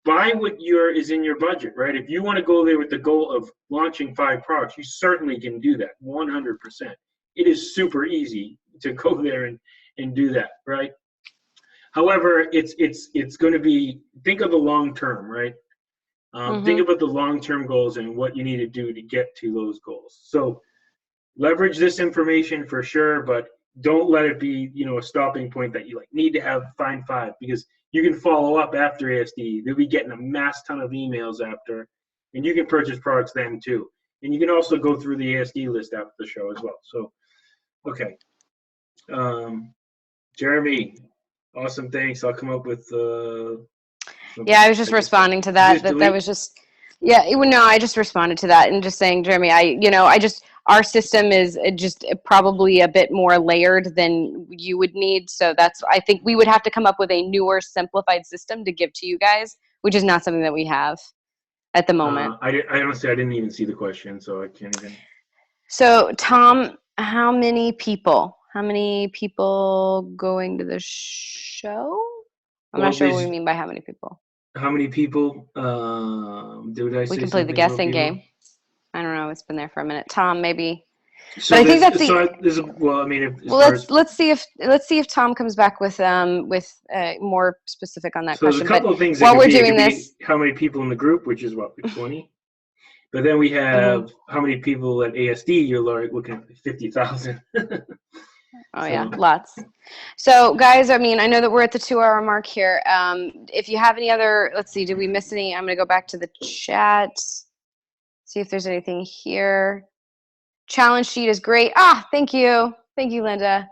Buy what is in your budget, right? If you want to go there with the goal of launching 5 products, you certainly can do that 100%. It is super easy to go there and do that, right? However, it's going to be, think of the long term, right? Think about the long-term goals and what you need to do to get to those goals. So leverage this information for sure, but don't let it be, a stopping point that you need to find 5, because you can follow up after ASD. They'll be getting a mass ton of emails after, and you can purchase products then too. And you can also go through the ASD list after the show as well. So, okay. Jeremy, awesome. Thanks. I'll come up with, I was just responding to that. That was just, I just responded to that and just saying, Jeremy, our system is just probably a bit more layered than you would need. So I think we would have to come up with a newer, simplified system to give to you guys, which is not something that we have at the moment. I honestly, I didn't even see the question, so I can't even. So Tom, how many people going to the show? I'm not sure what we mean by how many people. How many people? We can play the guessing game. I don't know. It's been there for a minute. Tom, maybe. So but I think that's let's see if Tom comes back with more specific on that question. There's a couple of things. While we're doing this, how many people in the group, which is 20. But then we have how many people at ASD? You're looking at 50,000. Oh, yeah, lots. So, guys, I know that we're at the 2-hour mark here. If you have any other, let's see, did we miss any? I'm going to go back to the chat, see if there's anything here. Challenge sheet is great. Thank you. Thank you, Linda.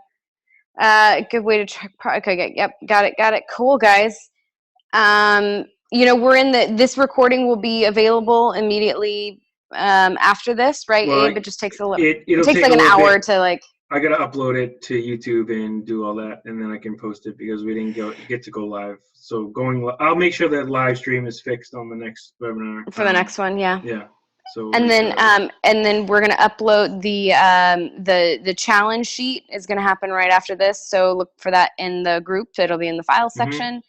Good way to track. Okay, yep, got it. Cool, guys. We're in this recording will be available immediately after this, right, Abe? It just takes it takes an hour to I gotta upload it to YouTube and do all that, and then I can post it because we didn't get to go live. So I'll make sure that live stream is fixed on the next webinar. For the next one, yeah. Yeah. So and then we're gonna upload the challenge sheet is gonna happen right after this. So look for that in the group. It'll be in the file section. Yep.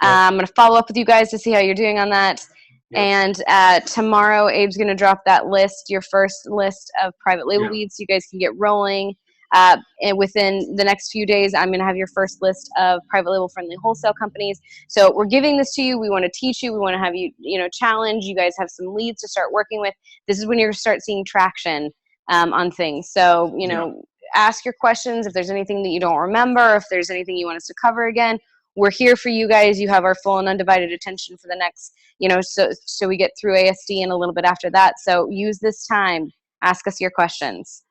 I'm gonna follow up with you guys to see how you're doing on that. Yep. And tomorrow, Abe's gonna drop that list, your first list of private label leads, so you guys can get rolling. And within the next few days, I'm going to have your first list of private label friendly wholesale companies. So we're giving this to you. We want to teach you. We want to have you, challenge. You guys have some leads to start working with. This is when you're going to start seeing traction on things. So, ask your questions. If there's anything that you don't remember, if there's anything you want us to cover again, we're here for you guys. You have our full and undivided attention for the next, so we get through ASD and a little bit after that. So use this time. Ask us your questions.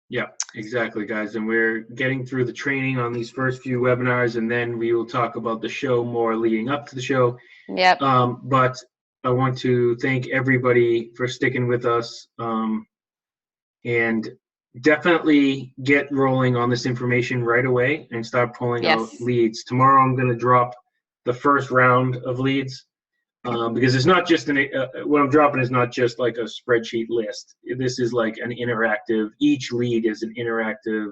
Yeah, exactly, guys. And we're getting through the training on these first few webinars, and then we will talk about the show more leading up to the show. Yep. But I want to thank everybody for sticking with us, and definitely get rolling on this information right away and start pulling out leads. Tomorrow I'm going to drop the first round of leads. Because it's not just what I'm dropping is not just like a spreadsheet list. This is like an interactive, each lead is an interactive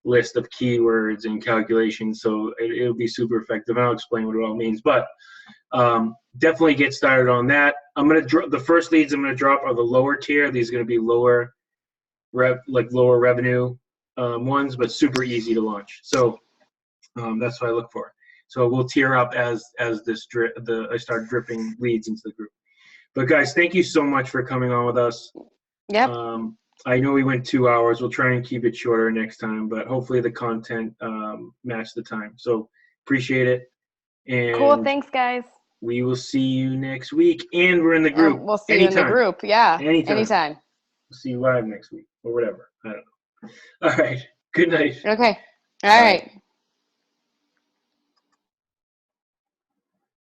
list of keywords and calculations. So it'll be super effective. I'll explain what it all means, but definitely get started on that. The first leads I'm going to drop are the lower tier. These are going to be lower revenue ones, but super easy to launch. So that's what I look for. So we'll tier up as I start dripping leads into the group. But guys, thank you so much for coming on with us. Yep. I know we went 2 hours. We'll try and keep it shorter next time, but hopefully the content matched the time. So appreciate it. And cool. Thanks, guys. We will see you next week, and we're in the group. We'll see you in the group. Yeah. Anytime. We'll see you live next week or whatever. I don't know. All right. Good night. Okay. All right.